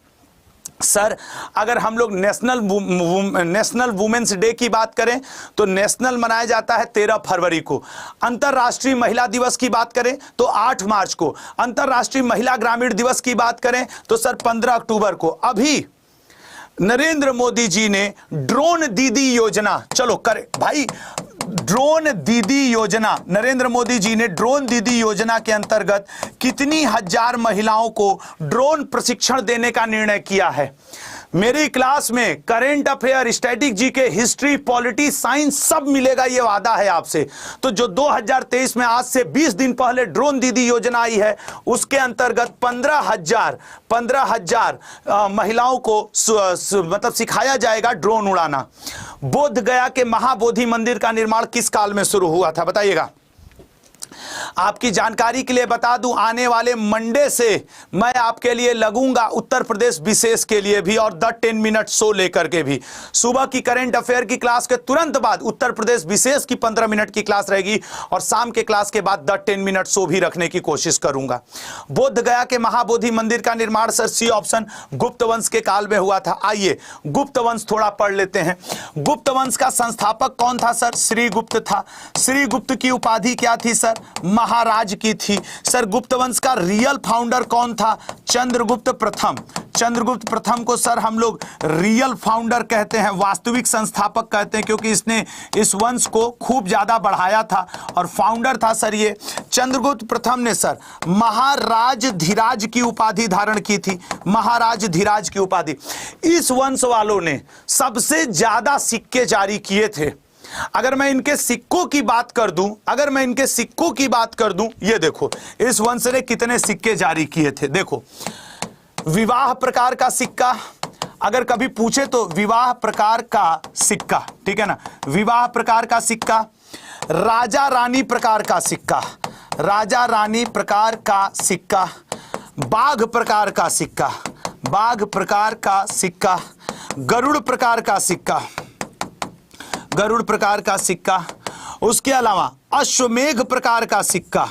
सर अगर हम लोग नेशनल वुमेन्स डे की बात करें तो नेशनल मनाया जाता है 13 फरवरी को। अंतरराष्ट्रीय महिला दिवस की बात करें तो 8 मार्च को। अंतरराष्ट्रीय महिला ग्रामीण दिवस की बात करें तो सर 15 अक्टूबर को। अभी नरेंद्र मोदी जी ने ड्रोन दीदी योजना, चलो करे भाई, ड्रोन दीदी योजना, नरेंद्र मोदी जी ने ड्रोन दीदी योजना के अंतर्गत कितनी हजार महिलाओं को ड्रोन प्रशिक्षण देने का निर्णय किया है? मेरी क्लास में current affair, static GK, history, polity, science सब मिलेगा, ये वादा है आपसे। तो जो 2023 में आज से 20 दिन पहले ड्रोन दीदी योजना आई है उसके अंतर्गत 15,000 महिलाओं को मतलब सिखाया जाएगा ड्रोन उड़ाना। बोध गया के महाबोधि मंदिर का निर्माण किस काल में शुरू हुआ था बताइएगा? आपकी जानकारी के लिए बता दूं, आने वाले मंडे से मैं आपके लिए लगूंगा उत्तर प्रदेश विशेष के लिए भी और द 10 मिनट शो लेकर के भी। सुबह की करंट अफेयर की क्लास के तुरंत बाद उत्तर प्रदेश विशेष की 15 मिनट की क्लास रहेगी और शाम के क्लास के बाद द 10 मिनट शो भी रखने की कोशिश करूंगा। बोध गया के महाबोधि मंदिर का निर्माण सर सी ऑप्शन गुप्त वंश के काल में हुआ था। आइए गुप्त वंश थोड़ा पढ़ लेते हैं। गुप्त वंश का संस्थापक कौन था सर? श्रीगुप्त था। श्रीगुप्त की उपाधि क्या थी सर? महाराज की थी। सर गुप्त वंश का रियल फाउंडर कौन था? चंद्रगुप्त प्रथम। चंद्रगुप्त प्रथम को सर हम लोग रियल फाउंडर कहते हैं, वास्तविक संस्थापक कहते हैं, क्योंकि इसने इस वंश को खूब ज्यादा बढ़ाया था और फाउंडर था सर ये। चंद्रगुप्त प्रथम ने सर महाराज धीराज की उपाधि धारण की थी, महाराज धीराज की उपाधि। इस वंश वालों ने सबसे ज्यादा सिक्के जारी किए थे। अगर मैं इनके सिक्कों की बात कर दूं, ये देखो इस वंश ने कितने सिक्के जारी किए थे। देखो विवाह प्रकार का सिक्का, अगर कभी पूछे तो विवाह प्रकार का सिक्का, ठीक है ना, विवाह प्रकार का सिक्का, राजा रानी प्रकार का सिक्का, राजा रानी प्रकार का सिक्का, बाघ प्रकार का सिक्का, बाघ प्रकार का सिक्का, गरुड़ प्रकार का सिक्का, गरुड़ प्रकार का सिक्का, उसके अलावा अश्वमेघ प्रकार का सिक्का,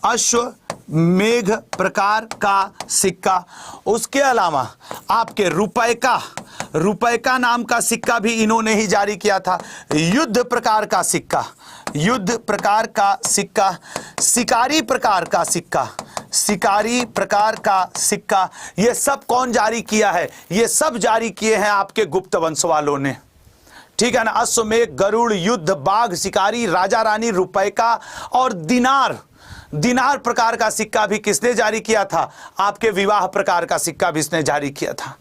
अश्वमेघ प्रकार का सिक्का, उसके अलावा आपके रुपए का नाम का सिक्का भी इन्होंने ही जारी किया था, युद्ध प्रकार का सिक्का, युद्ध प्रकार का सिक्का, शिकारी प्रकार का सिक्का, शिकारी प्रकार का सिक्का, ये सब कौन जारी किया है? ये सब जारी किए हैं आपके गुप्त वंश वालों ने, ठीक है ना। अश्वमेघ, गरुड़, युद्ध, बाघ, शिकारी, राजा रानी, रुपए का और दिनार प्रकार का सिक्का भी किसने जारी किया था? आपके विवाह प्रकार का सिक्का भी इसने जारी किया था।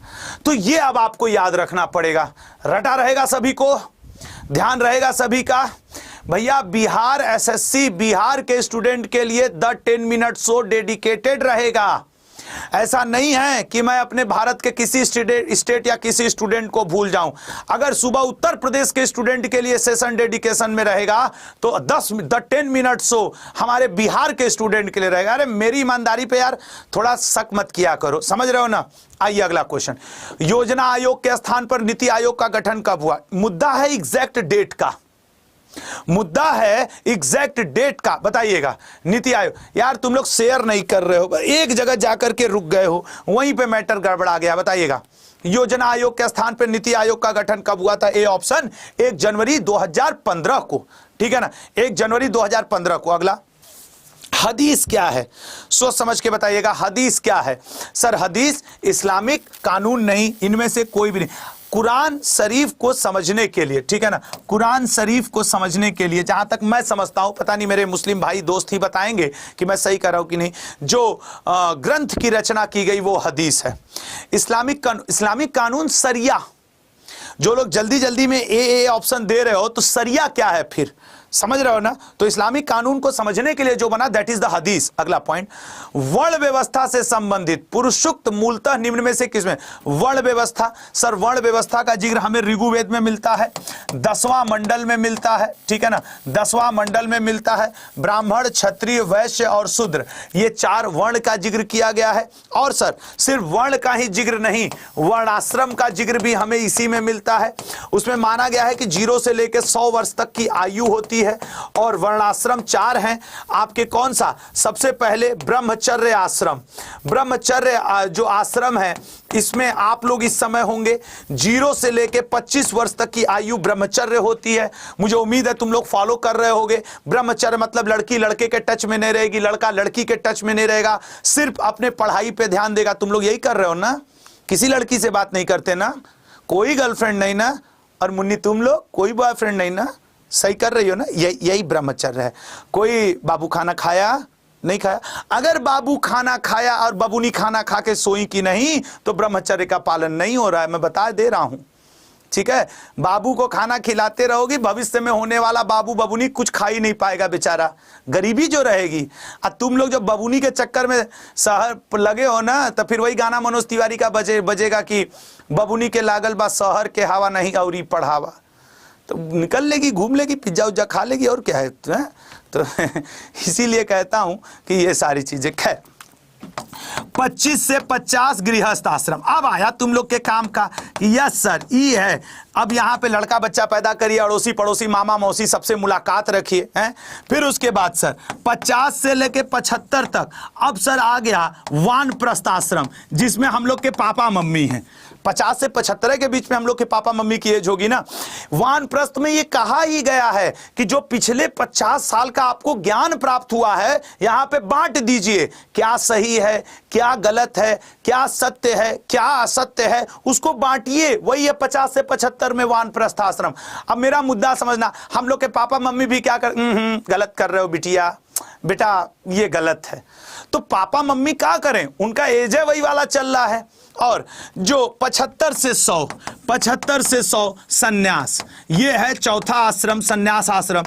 तो ये अब आपको याद रखना पड़ेगा, रटा रहेगा सभी को, ध्यान रहेगा सभी का। भैया बिहार एसएससी, बिहार के स्टूडेंट के लिए द 10 मिनट शो डेडिकेटेड रहेगा। ऐसा नहीं है कि मैं अपने भारत के किसी स्टेट या किसी स्टूडेंट को भूल जाऊं। अगर सुबह उत्तर प्रदेश के स्टूडेंट के लिए सेशन डेडिकेशन में रहेगा तो द 10 मिनट शो हमारे बिहार के स्टूडेंट के लिए रहेगा। अरे मेरी ईमानदारी पे यार थोड़ा शक मत किया करो, समझ रहे हो ना। आइए अगला क्वेश्चन, योजना आयोग के स्थान पर नीति आयोग का गठन कब हुआ? मुद्दा है एग्जैक्ट डेट का, मुद्दा है एग्जैक्ट डेट का, बताइएगा। नीति आयोग, यार तुम लोग शेयर नहीं कर रहे हो, एक जगह जाकर के रुक गए हो, वहीं पे मैटर गड़बड़ा गया। बताइएगा योजना आयोग के स्थान पर नीति आयोग का गठन कब हुआ था? ए ऑप्शन 1 जनवरी 2015 को, ठीक है ना, 1 जनवरी 2015 को। अगला, हदीस क्या है? सोच समझ के बताइएगा, हदीस क्या है? सर हदीस इस्लामिक कानून नहीं, इनमें से कोई भी नहीं। कुरान शरीफ को समझने के लिए, ठीक है ना, कुरान शरीफ को समझने के लिए, जहां तक मैं समझता हूं, पता नहीं मेरे मुस्लिम भाई दोस्त ही बताएंगे कि मैं सही कर रहा हूं कि नहीं, जो ग्रंथ की रचना की गई वो हदीस है। इस्लामिक कानून सरिया, जो लोग जल्दी जल्दी में ए ऑप्शन दे रहे हो, तो सरिया क्या है? फिर समझ रहे हो ना? तो इस्लामिक कानून को समझने के लिए जो बना दैट इज द हदीस। अगला पॉइंट, वर्ण व्यवस्था से संबंधित पुरुषोक्त मूलतः निम्न में से किसमें? वर्ण व्यवस्था। सर वर्ण व्यवस्था का जिक्र हमें ऋग्वेद में मिलता है, 10वां मंडल में मिलता है, ठीक है ना, 10वां मंडल में मिलता है। ब्राह्मण, क्षत्रिय, वैश्य और शूद्र, ये 4 वर्ण का जिक्र किया गया है। और सर सिर्फ वर्ण का ही जिक्र नहीं, वर्णाश्रम का जिक्र भी हमें इसी में मिलता है। उसमें माना गया है कि 0 से लेकर 100 वर्ष तक की आयु होती है। और वर्णाश्रम 4 हैं आपके। कौन सा? सबसे पहले ब्रह्मचर्य आश्रम। ब्रह्मचर्य जो आश्रम है इसमें आप लोग इस समय होंगे 0 से लेकर 25 वर्ष तक की आयु ब्रह्मचर्य होती है। मुझे उम्मीद है तुम लोग फॉलो कर रहे होगे। ब्रह्मचर्य मतलब लड़की लड़के के टच में नहीं रहेगी, लड़का लड़की के टच में नहीं रहेगा, सिर्फ अपने पढ़ाई पे ध्यान देगा। तुम लोग यही कर रहे हो ना? किसी लड़की से बात नहीं करते ना? कोई गर्लफ्रेंड नहीं ना? और मुन्नी तुम लोग कोई बॉयफ्रेंड नहीं ना? सही कर रही हो ना? यही ब्रह्मचर्य है। कोई बाबू खाना खाया नहीं खाया? अगर बाबू खाना खाया और बबूनी खाना खा के सोई कि नहीं तो ब्रह्मचर्य का पालन नहीं हो रहा है, मैं बता दे रहा हूं, ठीक है? बाबू को खाना खिलाते रहोगी, भविष्य में होने वाला बाबू बबूनी कुछ खा ही नहीं पाएगा बेचारा, गरीबी जो रहेगी। और तुम लोग जब बबूनी के चक्कर में शहर लगे हो ना तो फिर वही गाना मनोज तिवारी का बजेगा कि बबूनी के लागल बा शहर के हवा नहीं औरी पढ़ावा। तो निकल लेगी, घूम लेगी, पिज्जा उज्जा खा लेगी, और क्या है? तो इसीलिए कहता हूं कि ये सारी चीजें। खैर 25 से 50 गृहस्थ आश्रम। अब आया तुम लोग के काम का। यस सर, ये है। अब यहाँ पे लड़का बच्चा पैदा करिए, अड़ोसी पड़ोसी मामा मौसी सबसे मुलाकात रखिए, हैं? फिर उसके बाद सर 50 से लेके 75 तक अब सर आ गया वानप्रस्थ आश्रम, जिसमें हम लोग के पापा मम्मी हैं। 50 से 75 के बीच में हम लोग के पापा मम्मी की एज होगी ना। वानप्रस्थ में ये कहा ही गया है कि जो पिछले 50 साल का आपको ज्ञान प्राप्त हुआ है यहां पे बांट दीजिए। क्या सही है, क्या गलत है, क्या सत्य है, क्या असत्य है, उसको बांटिए। वही है 50 से 75 में वानप्रस्थ आश्रम। अब मेरा मुद्दा समझना, हम लोग के पापा मम्मी भी क्या कर गलत कर रहे हो बिटिया, बेटा ये गलत है। तो पापा मम्मी क्या करें, उनका एज है वही वाला चल रहा है। और जो 75 से 100 सन्यास, ये है चौथा आश्रम, सन्यास आश्रम।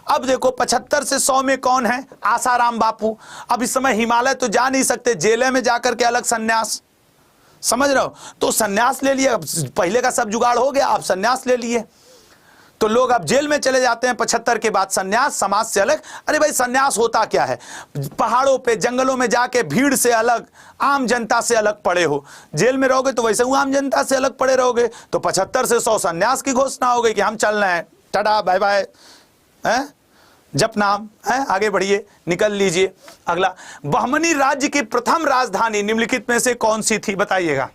अब देखो 75 से 100 में कौन है? आसाराम बापू। अब इस समय हिमालय तो जा नहीं सकते, जेले में जाकर के अलग सन्यास, समझ रहे हो? तो सन्यास ले लिए। अब पहले का सब जुगाड़ हो गया, आप सन्यास ले लिए तो लोग अब जेल में चले जाते हैं 75 के बाद। सन्यास समाज से अलग। अरे भाई सन्यास होता क्या है? पहाड़ों पे जंगलों में जाके भीड़ से अलग, आम जनता से अलग पड़े हो। जेल में रहोगे तो वैसे वो आम जनता से अलग पड़े रहोगे। तो 75 से 100 सन्यास की घोषणा हो गई कि हम चल रहे हैं, टाटा बाय बाय, हैं? जप नाम है, आगे बढ़िए, निकल लीजिए। अगला, बहमनी राज्य की प्रथम राजधानी निम्नलिखित में से कौन सी थी? बताइएगा।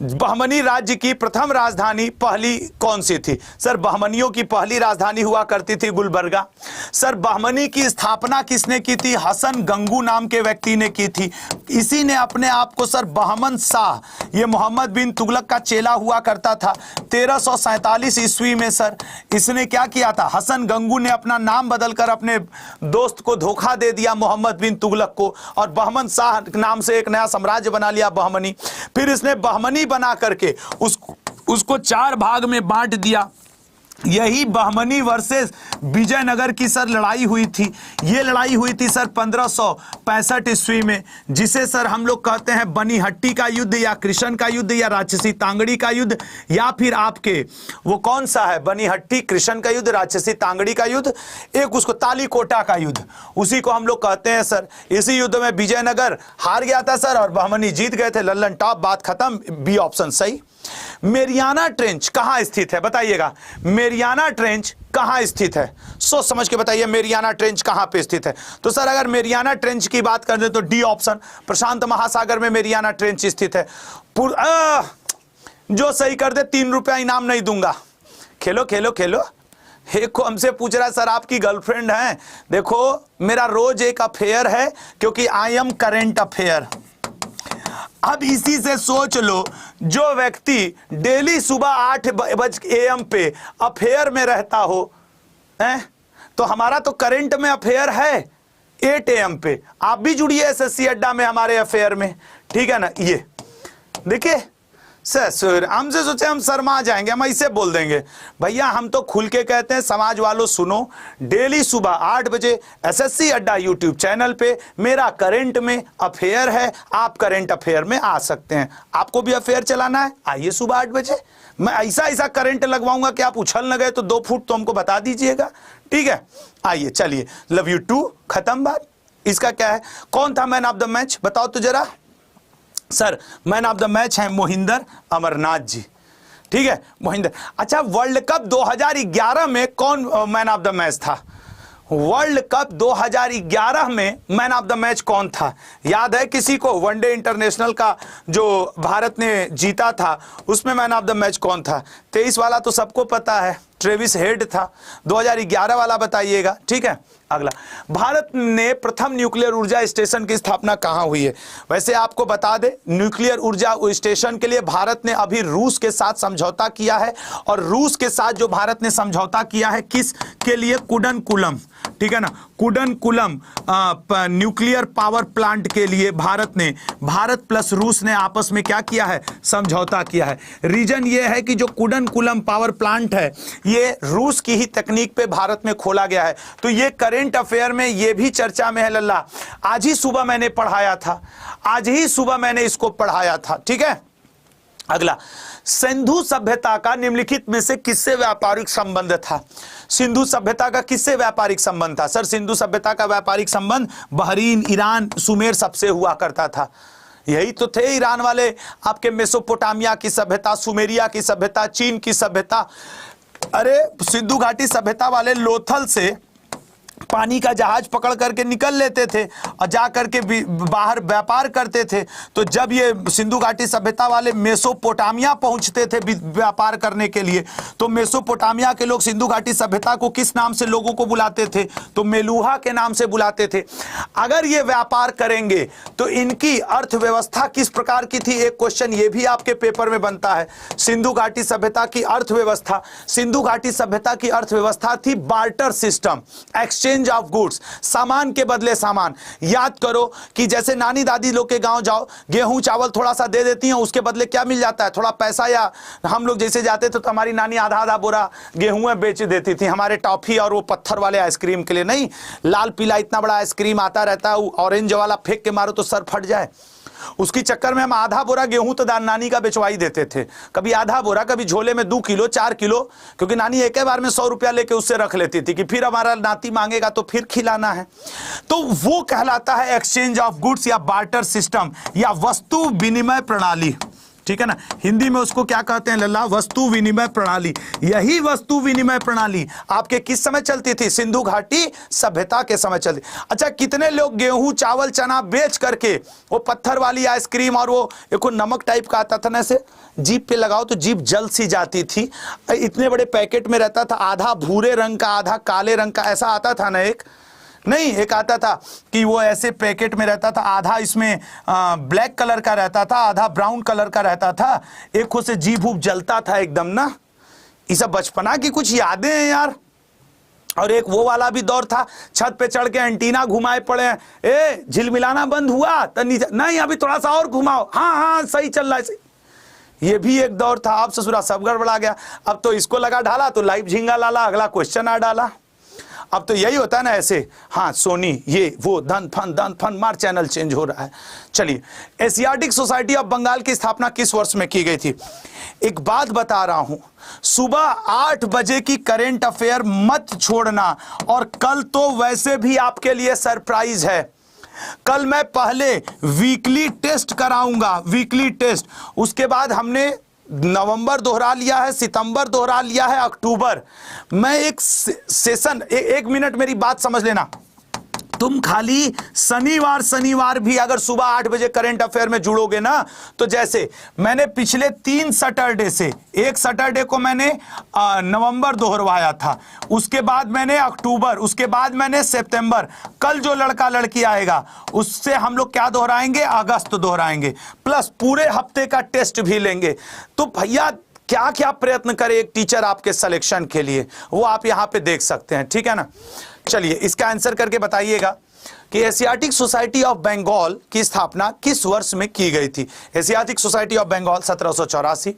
बहमनी राज्य की प्रथम राजधानी पहली कौन सी थी? सर बहमनियों की पहली राजधानी हुआ करती थी गुलबर्गा। सर बहमनी की स्थापना किसने की थी? हसन गंगू नाम के व्यक्ति ने की थी। इसी ने अपने आप को सर बहमन शाह, ये मोहम्मद बिन तुगलक का चेला हुआ करता था। 1347 ईस्वी में सर इसने क्या किया था? हसन गंगू ने अपना नाम बदलकर अपने दोस्त को धोखा दे दिया मोहम्मद बिन तुगलक को, और बहमन शाह नाम से एक नया साम्राज्य बना लिया बहमनी। फिर इसने बहमनी बना करके उसको 4 भाग में बांट दिया। यही बहमनी वर्सेस विजयनगर की सर लड़ाई हुई थी। ये लड़ाई हुई थी सर 1565 ईस्वी में, जिसे सर हम लोग कहते हैं बनीहट्टी का युद्ध, या कृष्ण का युद्ध, या राक्षसी तांगड़ी का युद्ध, या फिर आपके वो कौन सा है, बनीहट्टी, कृष्ण का युद्ध, राक्षसी तांगड़ी का युद्ध, एक उसको तालीकोटा का युद्ध, उसी को हम लोग कहते हैं सर। इसी युद्ध में विजयनगर हार गया था सर और बहमनी जीत गए थे। लल्लन टॉप, बात खत्म। बी ऑप्शन सही। मेरियाना ट्रेंच कहां स्थित है? बताइएगा, मेरियाना ट्रेंच कहां स्थित है? सोच समझ के बताइए मेरियाना ट्रेंच कहां पे स्थित है। तो सर अगर मेरियाना ट्रेंच की बात करें तो डी ऑप्शन, प्रशांत महासागर में मेरियाना ट्रेंच स्थित है। जो सही कर दे 3 रुपया इनाम नहीं दूंगा। खेलो खेलो खेलो। एक को हमसे पूछ रहा है सर आपकी गर्लफ्रेंड है? देखो मेरा रोज एक अफेयर है, क्योंकि आई एम करेंट अफेयर। अब इसी से सोच लो, जो व्यक्ति डेली सुबह 8 AM पे अफेयर में रहता हो, हैं? तो हमारा तो करंट में अफेयर है 8 AM पे। आप भी जुड़िए SSC अड्डा में हमारे अफेयर में, ठीक है ना? ये देखिए सर हमसे सोचे हम शर्मा जाएंगे, हम ऐसे बोल देंगे। भैया हम तो खुल के कहते हैं, समाज वालों सुनो, डेली सुबह 8 बजे एसएससी अड्डा यूट्यूब चैनल पे मेरा करंट में अफेयर है, आप करंट अफेयर में आ सकते हैं। आपको भी अफेयर चलाना है, आइए सुबह 8 बजे, मैं ऐसा ऐसा करंट लगवाऊंगा कि आप उछल न गए तो 2 फुट तो हमको बता दीजिएगा, ठीक है। आइए चलिए, लव यू टू, खत्म बात। इसका क्या है, कौन था मैन ऑफ द मैच, बताओ तो जरा। Sir man of the match है मोहिंदर अमरनाथ जी, ठीक है, मोहिंदर। अच्छा, वर्ल्ड कप 2011 में कौन मैन ऑफ द मैच था? वर्ल्ड कप 2011 में मैन ऑफ द मैच कौन था, याद है किसी को? वनडे इंटरनेशनल का जो भारत ने जीता था उसमें मैन ऑफ द मैच कौन था? 23 वाला तो सबको पता है, ट्रेविस हेड था। 2011 वाला बताइएगा, ठीक है। अगला, भारत ने प्रथम न्यूक्लियर ऊर्जा स्टेशन की स्थापना कहां हुई है? वैसे आपको बता दें, न्यूक्लियर ऊर्जा स्टेशन के लिए भारत ने अभी रूस के साथ समझौता किया है, और रूस के साथ जो भारत ने समझौता किया है किस के लिए? कुडनकुलम, ठीक है ना, कुडनकुलम न्यूक्लियर पावर प्लांट के लिए भारत प्लस रूस ने आपस में क्या किया है? समझौता किया है। रीजन ये है कि जो कुडनकुलम पावर प्लांट है ये रूस की ही तकनीक पे भारत में खोला गया है। तो ये करंट अफेयर में ये भी चर्चा में है लल्ला, आज ही सुबह मैंने पढ़ाया था, आज ही सुबह मैंने इसको पढ़ाया था, ठीक है। अगला, सिंधु सभ्यता का निम्नलिखित में से किससे व्यापारिक संबंध था? सिंधु सभ्यता का किससे व्यापारिक संबंध था? सर सिंधु सभ्यता का व्यापारिक संबंध बहरीन, ईरान, सुमेर सबसे हुआ करता था। यही तो थे ईरान वाले, आपके मेसोपोटामिया की सभ्यता, सुमेरिया की सभ्यता, चीन की सभ्यता। अरे सिंधु घाटी सभ्यता वाले लोथल से पानी का जहाज पकड़ करके निकल लेते थे और जा करके बाहर व्यापार करते थे। तो जब ये सिंधु घाटी सभ्यता वाले मेसोपोटामिया पहुंचते थे व्यापार करने के लिए, तो मेसोपोटामिया के लोग सिंधु घाटी सभ्यता को किस नाम से लोगों को बुलाते थे? तो मेलुहा के नाम से बुलाते थे। अगर ये व्यापार करेंगे तो इनकी अर्थव्यवस्था किस प्रकार की थी? एक क्वेश्चन ये भी आपके पेपर में बनता है। सिंधु घाटी सभ्यता की अर्थव्यवस्था, सिंधु घाटी सभ्यता की अर्थव्यवस्था थी barter system, exchange of goods, सामान के बदले सामान। याद करो कि जैसे नानी दादी लोग के गांव जाओ, गेहूं चावल थोड़ा सा दे देती हैं, उसके बदले क्या मिल जाता है? थोड़ा पैसा। या हम लोग जैसे जाते थे तो हमारी नानी आधा आधा बोरा गेहूं बेच देती थी हमारे टॉफी और वो पत्थर वाले आइसक्रीम के लिए। नहीं, लाल पीला इतना बड़ा आइसक्रीम आता रहता है, ऑरेंज वाला फेंक के मारो तो सर फट जाए। उसकी चक्कर में हम आधा बोरा गेहूं तो नानी का बेचवाई देते थे, कभी आधा बोरा, कभी झोले में 2 किलो 4 किलो, क्योंकि नानी एक ही बार में 100 रुपया लेके उससे रख लेती थी कि फिर हमारा नाती मांगेगा तो फिर खिलाना है। तो वो कहलाता है एक्सचेंज ऑफ गुड्स या बार्टर सिस्टम या वस्तु विनिमय प्रणाली, ठीक है ना। हिंदी में उसको क्या कहते हैं लल्ला? वस्तु विनिमय प्रणाली। यही वस्तु विनिमय प्रणाली आपके किस समय चलती थी? सिंधु घाटी सभ्यता के समय चलती। अच्छा, कितने लोग गेहूं चावल चना बेच करके वो पत्थर वाली आइसक्रीम और वो एक नमक टाइप का आता था ना, ऐसे जीभ पे लगाओ तो जीभ जल सी जाती थी, इतने बड़े पैकेट में रहता था, आधा भूरे रंग का आधा काले रंग का, ऐसा आता था ना। एक आता था कि वो ऐसे पैकेट में रहता था, आधा इसमें ब्लैक कलर का रहता था, आधा ब्राउन कलर का रहता था, एक से जीभ उब जलता था एकदम ना। ये सब बचपना की कुछ यादें हैं यार। और एक वो वाला भी दौर था, छत पे चढ़ के एंटीना घुमाए पड़े हैं, ए झिलमिलाना बंद हुआ तो नीचे नहीं, अभी थोड़ा सा और घुमाओ, हाँ सही चल रहा है। ये भी एक दौर था। अब ससुरा सब गड़बड़ा गया। अब तो इसको लगा ढाला तो लाइव झींगा लाला, अगला क्वेश्चन आ डाला। अब तो यही होता है ना ऐसे, हाँ सोनी ये वो धन फन मार, चैनल चेंज हो रहा है। चलिए, एशियाटिक सोसाइटी ऑफ बंगाल की स्थापना किस वर्ष में की गई थी? एक बात बता रहा हूं, सुबह 8 बजे की करंट अफेयर मत छोड़ना। और कल तो वैसे भी आपके लिए सरप्राइज है, कल मैं पहले वीकली टेस्ट कराऊंगा, वीकली टेस्ट। उसके बाद हमने नवंबर दोहरा लिया है, सितंबर दोहरा लिया है, अक्टूबर। मैं एक सेशन, एक मिनट मेरी बात समझ लेना। तुम खाली शनिवार भी अगर सुबह 8 बजे करंट अफेयर में जुड़ोगे ना, तो जैसे मैंने पिछले 3 सैटरडे से, एक सैटरडे को मैंने नवंबर दोहरवाया था, उसके बाद मैंने अक्टूबर, उसके बाद मैंने सितंबर, कल जो लड़का लड़की आएगा उससे हम लोग क्या दोहराएंगे? अगस्त दोहराएंगे, प्लस पूरे हफ्ते का टेस्ट भी लेंगे। तो भैया क्या प्रयत्न करे एक टीचर आपके सिलेक्शन के लिए, वो आप यहां पे देख सकते हैं, ठीक है ना। चलिए इसका आंसर करके बताइएगा कि एशियाटिक सोसाइटी ऑफ बंगाल की स्थापना किस वर्ष में की गई थी। Asiatic Society of Bengal 1784।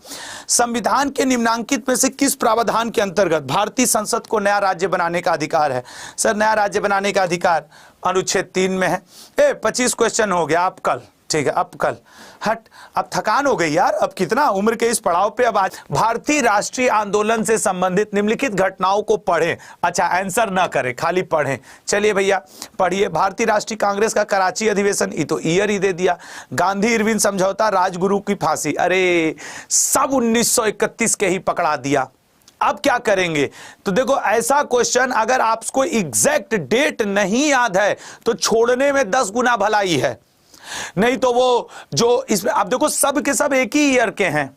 संविधान के निम्नांकित में से किस प्रावधान के अंतर्गत भारतीय संसद को नया राज्य बनाने का अधिकार है। सर नया राज्य बनाने का अधिकार अनुच्छेद 3 में है। 25 क्वेश्चन हो गया, आप कल, ठीक है अब कल हट, अब थकान हो गई यार, अब कितना उम्र के इस पड़ाव पे। अब आज भारतीय राष्ट्रीय आंदोलन से संबंधित निम्नलिखित घटनाओं को पढ़ें। अच्छा आंसर ना करें, खाली पढ़ें। चलिए भैया पढ़िए। भारतीय राष्ट्रीय कांग्रेस का कराची अधिवेशन, ये तो ईयर ही दे दिया। गांधी इरविन समझौता, राजगुरु की फांसी, अरे सब 1931 के ही पकड़ा दिया। अब क्या करेंगे? तो देखो ऐसा क्वेश्चन अगर आपको एग्जैक्ट डेट नहीं याद है तो छोड़ने में 10 गुना भलाई है, नहीं तो वो जो इसमें आप देखो सब के सब एक ही ईयर के हैं।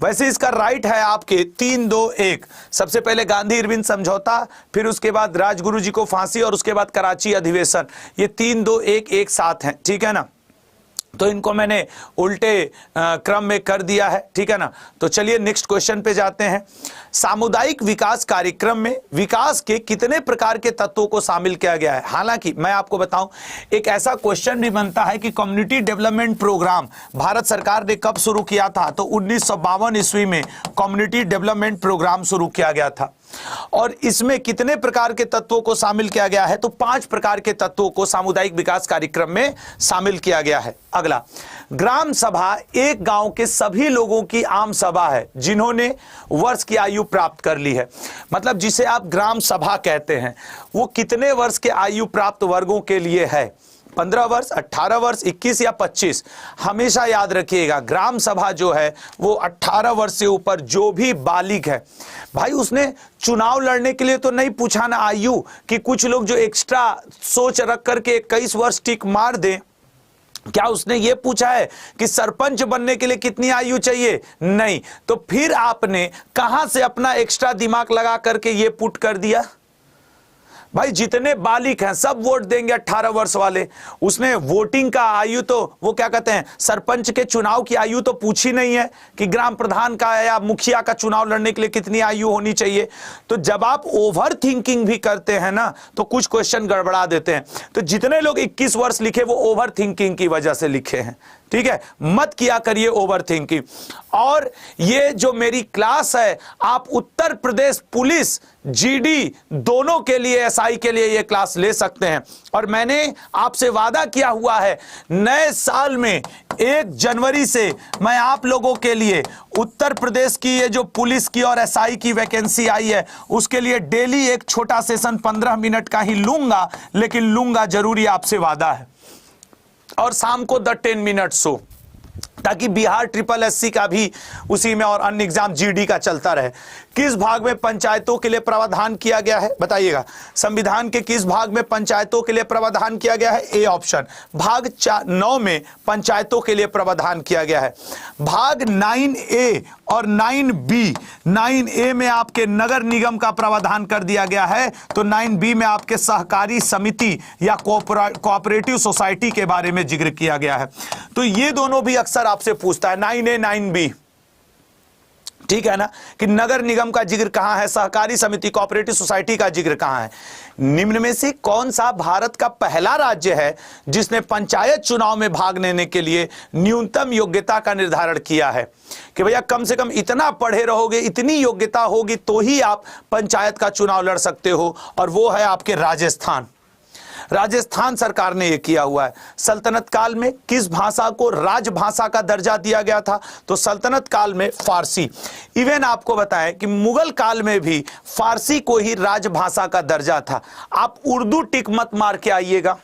वैसे इसका राइट है आपके 3-2-1। सबसे पहले गांधी इरविन समझौता, फिर उसके बाद राजगुरु जी को फांसी और उसके बाद कराची अधिवेशन। ये 3-2-1 एक साथ हैं, ठीक है ना। तो इनको मैंने उल्टे क्रम में कर दिया है, ठीक है ना। तो चलिए नेक्स्ट क्वेश्चन पे जाते हैं। सामुदायिक विकास कार्यक्रम में विकास के कितने प्रकार के तत्वों को शामिल किया गया है। हालांकि मैं आपको बताऊं एक ऐसा क्वेश्चन भी बनता है कि कम्युनिटी डेवलपमेंट प्रोग्राम भारत सरकार ने कब शुरू किया था, तो 1952 ईस्वी में कम्युनिटी डेवलपमेंट प्रोग्राम शुरू किया गया था। और इसमें कितने प्रकार के तत्वों को शामिल किया गया है, तो 5 प्रकार के तत्वों को सामुदायिक विकास कार्यक्रम में शामिल किया गया है। अगला, ग्राम सभा एक गांव के सभी लोगों की आम सभा है जिन्होंने वर्ष की आयु प्राप्त कर ली है। मतलब जिसे आप ग्राम सभा कहते हैं वो कितने वर्ष के आयु प्राप्त वर्गों के लिए है, 15 वर्ष, 18 वर्ष, 21 या 25। हमेशा याद रखिएगा ग्राम सभा जो है वो 18 वर्ष से ऊपर जो भी बालिग है। भाई उसने चुनाव लड़ने के लिए तो नहीं पूछा ना आयु, कि कुछ लोग जो एक्स्ट्रा सोच रख करके 21 वर्ष टिक मार दें। क्या उसने ये पूछा है कि सरपंच बनने के लिए कितनी आयु चाहिए? नहीं। तो फिर आपने कहां से अपना एक्स्ट्रा दिमाग लगा करके ये पुट कर दिया? भाई जितने बालिग हैं सब वोट देंगे 18 वर्ष वाले। उसने वोटिंग का आयु तो वो क्या कहते हैं सरपंच के चुनाव की आयु तो पूछी नहीं है कि ग्राम प्रधान का या मुखिया का चुनाव लड़ने के लिए कितनी आयु होनी चाहिए। तो जब आप ओवर थिंकिंग भी करते हैं ना तो कुछ क्वेश्चन गड़बड़ा देते हैं। तो जितने लोग 21 वर्ष लिखे वो ओवर थिंकिंग की वजह से लिखे हैं, ठीक है। मत किया करिए ओवर थिंकिंग। और ये जो मेरी क्लास है आप उत्तर प्रदेश पुलिस जीडी दोनों के लिए, एसआई के लिए ये क्लास ले सकते हैं। और मैंने आपसे वादा किया हुआ है नए साल में 1 जनवरी से मैं आप लोगों के लिए उत्तर प्रदेश की ये जो पुलिस की और एसआई की वैकेंसी आई है उसके लिए डेली एक छोटा सेशन 15 मिनट का ही लूंगा, लेकिन लूंगा जरूरी, आपसे वादा है। और शाम को 10 मिनट शो, ताकि बिहार SSC का भी उसी में और अन्य एग्जाम जीडी का चलता रहे। किस भाग में पंचायतों के लिए प्रावधान किया गया है बताइएगा। संविधान के किस भाग में पंचायतों के लिए प्रावधान किया गया है? A option. भाग 9 में पंचायतों के लिए प्रावधान किया गया है। भाग 9A और 9B। 9A में आपके नगर निगम का प्रावधान कर दिया गया है, तो 9B में आपके सहकारी समिति या कोऑपरेटिव सोसाइटी के बारे में जिक्र किया गया है। तो ये दोनों भी अक्सर आपसे पूछता है 9A 9B, ठीक है ना, कि नगर निगम का जिक्र कहां है, सहकारी समिति कोऑपरेटिव सोसाइटी का जिक्र कहां है। निम्न में से कौन सा भारत का पहला राज्य है जिसने पंचायत चुनाव में भाग लेने के लिए न्यूनतम योग्यता का निर्धारण किया है कि भैया कम से कम इतना पढ़े रहोगे, इतनी योग्यता होगी तो ही आप पंचायत का चुनाव लड़ सकते हो, और वो है आपके राजस्थान। राजस्थान सरकार ने यह किया हुआ है। सल्तनत काल में किस भाषा को राजभाषा का दर्जा दिया गया था? तो सल्तनत काल में फारसी। इवन आपको बताएं कि मुगल काल में भी फारसी को ही राजभाषा का दर्जा था। आप उर्दू टिक मत मार के आइएगा,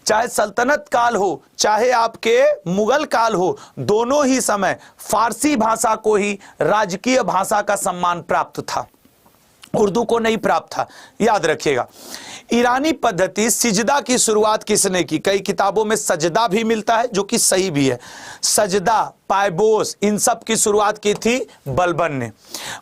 चाहे सल्तनत काल हो चाहे आपके मुगल काल हो, दोनों ही समय फारसी भाषा को ही राजकीय भाषा का सम्मान प्राप्त था, उर्दू को नहीं प्राप्त था, याद रखिएगा। ईरानी पद्धति सिजदा की शुरुआत किसने की? कई किताबों में सजदा भी मिलता है जो कि सही भी है। सजदा, पायबोस, इन सब की शुरुआत की थी बलबन ने।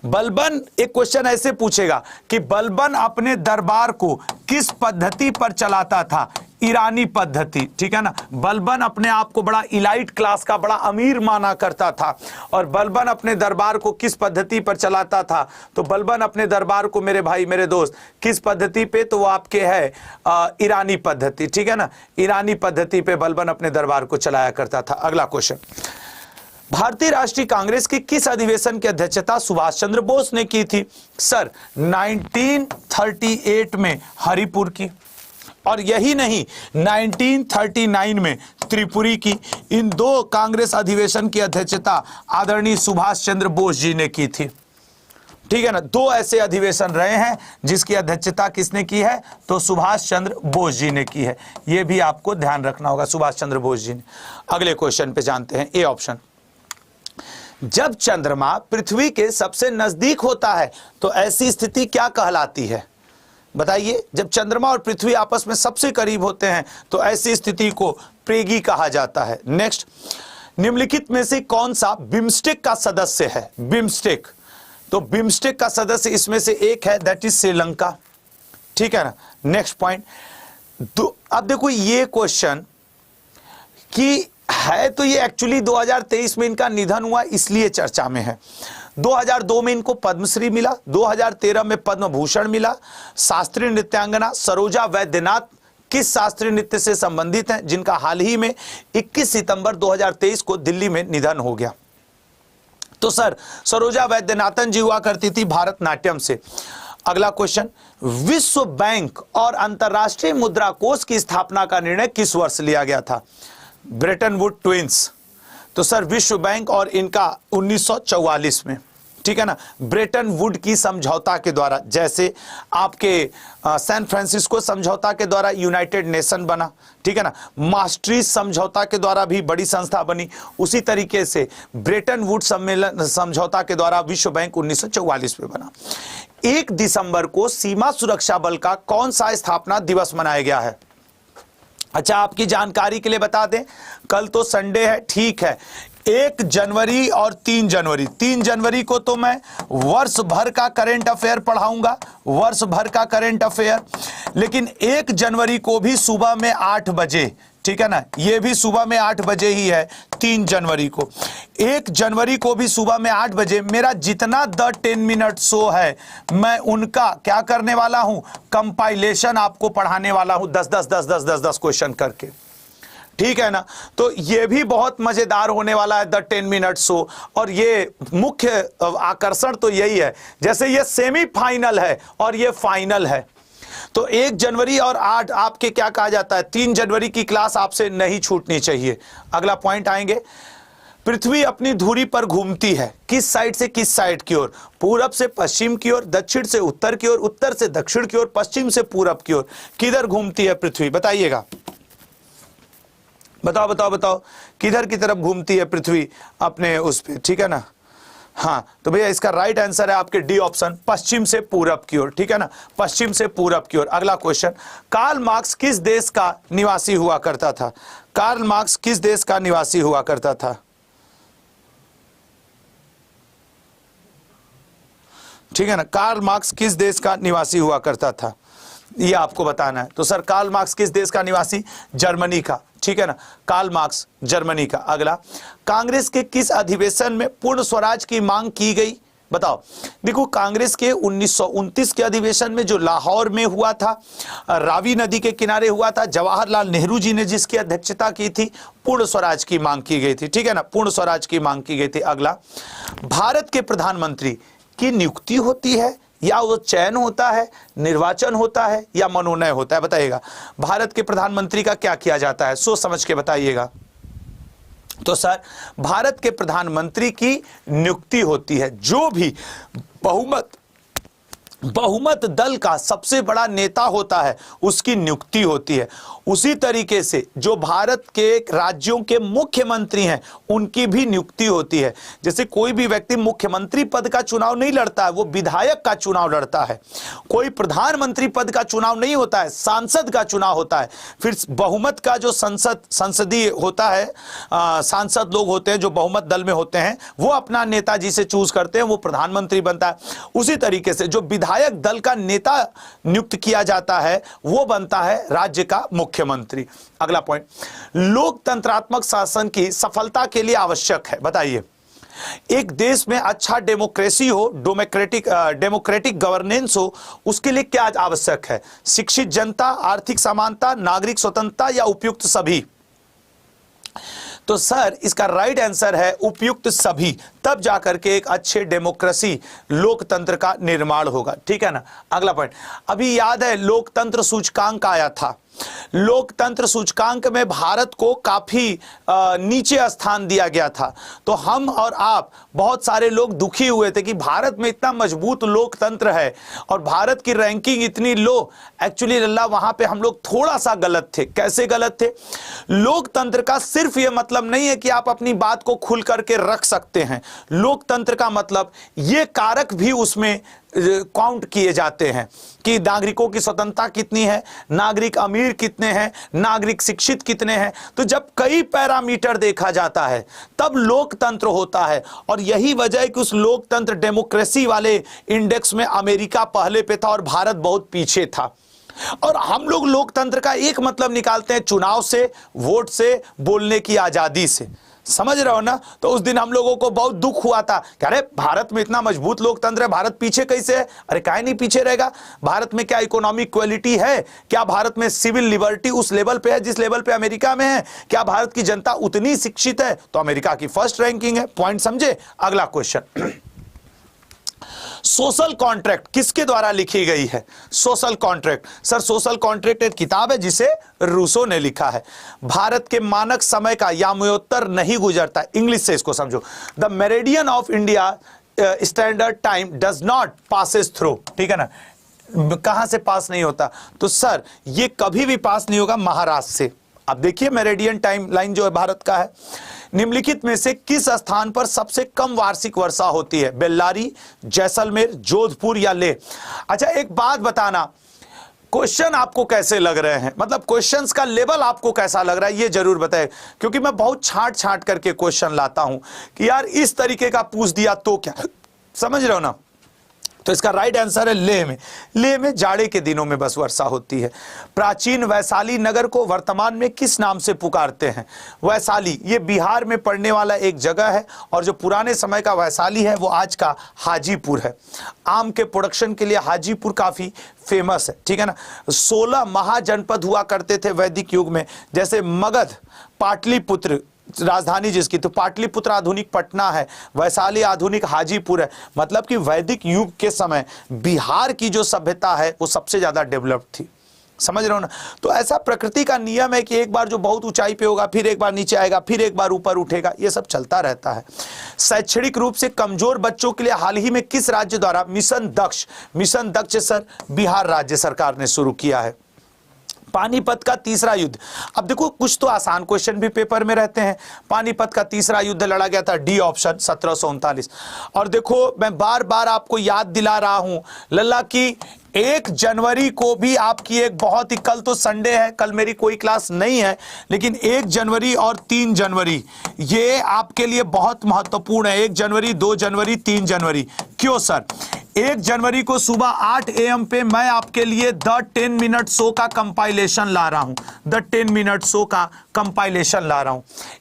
बलबन, एक क्वेश्चन ऐसे पूछेगा कि बलबन अपने दरबार को किस पद्धति पर चलाता था? ईरानी पद्धति, ठीक है ना। बलबन अपने आप को बड़ा इलाइट क्लास का, बड़ा अमीर माना करता था, और बलबन अपने दरबार को किस पद्धति पर चलाता था? तो बलबन अपने दरबार को, मेरे भाई मेरे दोस्त, किस पद्धति पे? तो वो आपके है ईरानी पद्धति, ठीक है ना। ईरानी पद्धति पे बलबन अपने दरबार को चलाया करता था। अगला क्वेश्चन, भारतीय राष्ट्रीय कांग्रेस की किस अधिवेशन की अध्यक्षता सुभाष चंद्र बोस ने की थी? सर 1938 में हरिपुर की, और यही नहीं 1939 में त्रिपुरी की। इन दो कांग्रेस अधिवेशन की अध्यक्षता आदरणीय सुभाष चंद्र बोस जी ने की थी, ठीक है ना। दो ऐसे अधिवेशन रहे हैं जिसकी अध्यक्षता किसने की है? तो सुभाष चंद्र बोस जी ने की है। यह भी आपको ध्यान रखना होगा, सुभाष चंद्र बोस जी ने। अगले क्वेश्चन पे जानते हैं, ए ऑप्शन। जब चंद्रमा पृथ्वी के सबसे नजदीक होता है तो ऐसी स्थिति क्या कहलाती है? बताइए। जब चंद्रमा और पृथ्वी आपस में सबसे करीब होते हैं तो ऐसी स्थिति को प्रेगी कहा जाता है। नेक्स्ट, निम्नलिखित में से कौन सा बिम्स्टेक का सदस्य है? बिम्स्टेक, तो बिम्स्टेक का सदस्य इसमें से एक है, दैट इज श्रीलंका, ठीक है ना। नेक्स्ट पॉइंट, अब देखो ये क्वेश्चन कि है तो ये एक्चुअली 2023 में इनका निधन हुआ इसलिए चर्चा में है। 2002 में इनको पद्मश्री मिला, 2013 में पद्म भूषण मिला। शास्त्रीय नृत्यांगना सरोजा वैद्यनाथ किस शास्त्रीय नृत्य से संबंधित हैं, जिनका हाल ही में 21 सितंबर 2023 को दिल्ली में निधन हो गया? तो सर सरोजा वैद्यनाथन जी हुआ करती थी भारतनाट्यम से। अगला क्वेश्चन, विश्व बैंक और अंतरराष्ट्रीय मुद्रा कोष की स्थापना का निर्णय किस वर्ष लिया गया था? ब्रेटन वुड ट्विंस, तो सर विश्व बैंक और इनका 1944 में, ठीक है ना। ब्रेटन वुड की समझौता के द्वारा, जैसे आपके सैन फ्रांसिस्को समझौता के द्वारा यूनाइटेड नेशन बना, ठीक है ना। मास्ट्रिच समझौता के द्वारा भी बड़ी संस्था बनी, उसी तरीके से ब्रेटन वुड सम्मेलन समझौता के द्वारा विश्व बैंक 1944 में बना। 1 दिसंबर को सीमा सुरक्षा बल का कौन सा स्थापना दिवस मनाया गया है? अच्छा, आपकी जानकारी के लिए बता दें, कल तो संडे है, ठीक है। 1 जनवरी और 3 जनवरी, 3 जनवरी को तो मैं वर्ष भर का करंट अफेयर पढ़ाऊंगा, वर्ष भर का करंट अफेयर। लेकिन 1 जनवरी को भी सुबह में 8 बजे, ठीक है ना, ये भी सुबह में 8 बजे ही है। 3 जनवरी को, 1 जनवरी को भी सुबह में 8 बजे मेरा जितना द 10 मिनट शो है, मैं उनका क्या करने वाला हूं? कंपाइलेशन आपको पढ़ाने वाला हूं, 10 क्वेश्चन करके, ठीक है ना। तो ये भी बहुत मजेदार होने वाला है द 10 मिनट शो। और ये मुख्य आकर्षण तो यही है, जैसे ये सेमीफाइनल है और ये फाइनल है, तो 1 जनवरी और 8 आपके क्या कहा जाता है? 3 जनवरी की क्लास आपसे नहीं छूटनी चाहिए। अगला पॉइंट आएंगे, पृथ्वी अपनी धुरी पर घूमती है किस साइड से किस साइड की ओर? पूरब से पश्चिम की ओर, दक्षिण से उत्तर की ओर, उत्तर से दक्षिण की ओर, पश्चिम से पूरब की ओर। किधर घूमती है पृथ्वी? बताइएगा, बताओ बताओ बताओ, किधर की तरफ घूमती है पृथ्वी अपने उस पे, ठीक है ना। हाँ, तो भैया इसका राइट आंसर है आपके डी ऑप्शन, पश्चिम से पूरब की ओर, ठीक है ना, पश्चिम से पूरब की ओर। अगला क्वेश्चन, कार्ल मार्क्स किस देश का निवासी हुआ करता था? कार्ल मार्क्स किस देश का निवासी हुआ करता था? ठीक है ना, कार्ल मार्क्स किस देश का निवासी हुआ करता था, ये आपको बताना है। तो सर कार्ल मार्क्स किस देश का निवासी? जर्मनी का, ठीक है ना, कार्ल मार्क्स जर्मनी का। अगला, कांग्रेस के किस अधिवेशन में पूर्ण स्वराज की मांग की गई? बताओ। देखो, कांग्रेस के 1929 के अधिवेशन में जो लाहौर में हुआ था, रावी नदी के किनारे हुआ था, जवाहरलाल नेहरू जी ने जिसकी अध्यक्षता की थी, पूर्ण स्वराज की मांग की गई थी, ठीक है ना, पूर्ण स्वराज की मांग की गई थी। अगला, भारत के प्रधानमंत्री की नियुक्ति होती है या वो चयन होता है, निर्वाचन होता है या मनोनय होता है? बताइएगा, भारत के प्रधानमंत्री का क्या किया जाता है? सोच समझ के बताइएगा। तो सर भारत के प्रधानमंत्री की नियुक्ति होती है, जो भी बहुमत दल का सबसे बड़ा नेता होता है उसकी नियुक्ति होती है। उसी तरीके से जो भारत के राज्यों के मुख्यमंत्री हैं उनकी भी नियुक्ति होती है। जैसे कोई भी व्यक्ति मुख्यमंत्री पद का चुनाव नहीं लड़ता है, वो विधायक का चुनाव लड़ता है। कोई प्रधानमंत्री पद का चुनाव नहीं होता है, सांसद का चुनाव होता है। फिर बहुमत का जो संसदीय होता है, सांसद लोग होते हैं जो बहुमत दल में होते हैं, वो अपना नेताजी से चूज करते हैं, वो प्रधानमंत्री बनता है। उसी तरीके से जो विधायक विधायक दल का नेता नियुक्त किया जाता है वो बनता है राज्य का मुख्यमंत्री। अगला पॉइंट, लोकतंत्रात्मक शासन की सफलता के लिए आवश्यक है, बताइए। एक देश में अच्छा डेमोक्रेसी हो, डेमोक्रेटिक गवर्नेंस हो, उसके लिए क्या आवश्यक है? शिक्षित जनता, आर्थिक समानता, नागरिक स्वतंत्रता या उपयुक्त सभी? तो सर इसका राइट आंसर है उपयुक्त सभी, तब जाकर के एक अच्छे डेमोक्रेसी लोकतंत्र का निर्माण होगा, ठीक है ना। अगला पॉइंट, अभी याद है लोकतंत्र सूचकांक आया था, लोकतंत्र सूचकांक में भारत को काफी नीचे स्थान दिया गया था, तो हम और आप बहुत सारे लोग दुखी हुए थे कि भारत में इतना मजबूत लोकतंत्र है और भारत की रैंकिंग इतनी लो। एक्चुअली लल्ला वहां पे हम लोग थोड़ा सा गलत थे। कैसे गलत थे? लोकतंत्र का सिर्फ यह मतलब नहीं है कि आप अपनी बात को खुल करके रख सकते हैं, लोकतंत्र का मतलब ये कारक भी उसमें काउंट किए जाते हैं कि नागरिकों की स्वतंत्रता कितनी है, नागरिक अमीर कितने हैं, नागरिक शिक्षित कितने हैं। तो जब कई पैरामीटर देखा जाता है तब लोकतंत्र होता है, और यही वजह है कि उस लोकतंत्र डेमोक्रेसी वाले इंडेक्स में अमेरिका पहले पे था और भारत बहुत पीछे था। और हम लोग लोकतंत्र का एक मतलब निकालते हैं चुनाव से, वोट से, बोलने की आजादी से, समझ रहे हो ना। तो उस दिन हम लोगों को बहुत दुख हुआ था कि अरे भारत में इतना मजबूत लोकतंत्र है, भारत पीछे कैसे है? अरे काहे नहीं पीछे रहेगा? भारत में क्या इकोनॉमिक क्वालिटी है? क्या भारत में सिविल लिबर्टी उस लेवल पे है जिस लेवल पे अमेरिका में है? क्या भारत की जनता उतनी शिक्षित है? तो अमेरिका की फर्स्ट रैंकिंग है। पॉइंट समझे? अगला क्वेश्चन, सोशल कॉन्ट्रैक्ट किसके द्वारा लिखी गई है? Social contract, sir social contract एक किताब है जिसे रूसो ने लिखा है। भारत के मानक समय का यामयोत्तर नहीं गुजरता, इंग्लिश से इसको समझो, the meridian of India standard time does not passes through, ठीक है ना। कहां से पास नहीं होता? तो सर ये कभी भी पास नहीं होगा महाराष्ट्र से। अब देखिए मेरिडियन टाइम लाइन जो है भारत का है, निम्नलिखित में से किस स्थान पर सबसे कम वार्षिक वर्षा होती है? बेल्लारी, जैसलमेर, जोधपुर या लेह? अच्छा एक बात बताना, क्वेश्चन आपको कैसे लग रहे हैं, मतलब क्वेश्चंस का लेवल आपको कैसा लग रहा है ये जरूर बताएं, क्योंकि मैं बहुत छांट छांट करके क्वेश्चन लाता हूं कि यार इस तरीके का पूछ दिया तो क्या, समझ रहे हो ना। तो इसका राइट आंसर है लेह में। लेह में जाड़े के दिनों में बस वर्षा होती है। प्राचीन वैशाली नगर को वर्तमान में किस नाम से पुकारते हैं? वैशाली ये बिहार में पड़ने वाला एक जगह है, और जो पुराने समय का वैशाली है वो आज का हाजीपुर है। आम के प्रोडक्शन के लिए हाजीपुर काफी फेमस है, ठीक है ना। 16 महाजनपद हुआ करते थे वैदिक युग में, जैसे मगध, पाटलिपुत्र राजधानी जिसकी, तो पाटलिपुत्र आधुनिक पटना है, वैशाली आधुनिक हाजीपुर है। मतलब कि वैदिक युग के समय बिहार की जो सभ्यता है वो सबसे ज्यादा डेवलप्ड थी, समझ रहे हो ना। तो ऐसा प्रकृति का नियम है कि एक बार जो बहुत ऊंचाई पे होगा फिर एक बार नीचे आएगा, फिर एक बार ऊपर उठेगा, ये सब चलता रहता है। शैक्षणिक रूप से कमजोर बच्चों के लिए हाल ही में किस राज्य द्वारा मिशन दक्ष सर बिहार राज्य सरकार ने शुरू किया है। पानीपत का तीसरा युद्ध, अब देखो कुछ तो आसान क्वेश्चन भी पेपर में रहते हैं। पानीपत का तीसरा युद्ध लड़ा गया था, डी ऑप्शन 1739। और देखो मैं बार बार आपको याद दिला रहा हूं लल्ला की 1 जनवरी को भी आपकी एक बहुत ही, कल तो संडे है, कल मेरी कोई क्लास नहीं है, लेकिन 1 जनवरी और 3 जनवरी ये आपके लिए बहुत महत्वपूर्ण है। 1 जनवरी, 2 जनवरी, 3 जनवरी। क्यों सर? 1 जनवरी को सुबह 8 AM पे मैं आपके लिए द 10 मिनट शो का कंपाइलेशन ला रहा हूं, द 10 मिनट शो का कंपाइलेशन ला रहा हूं।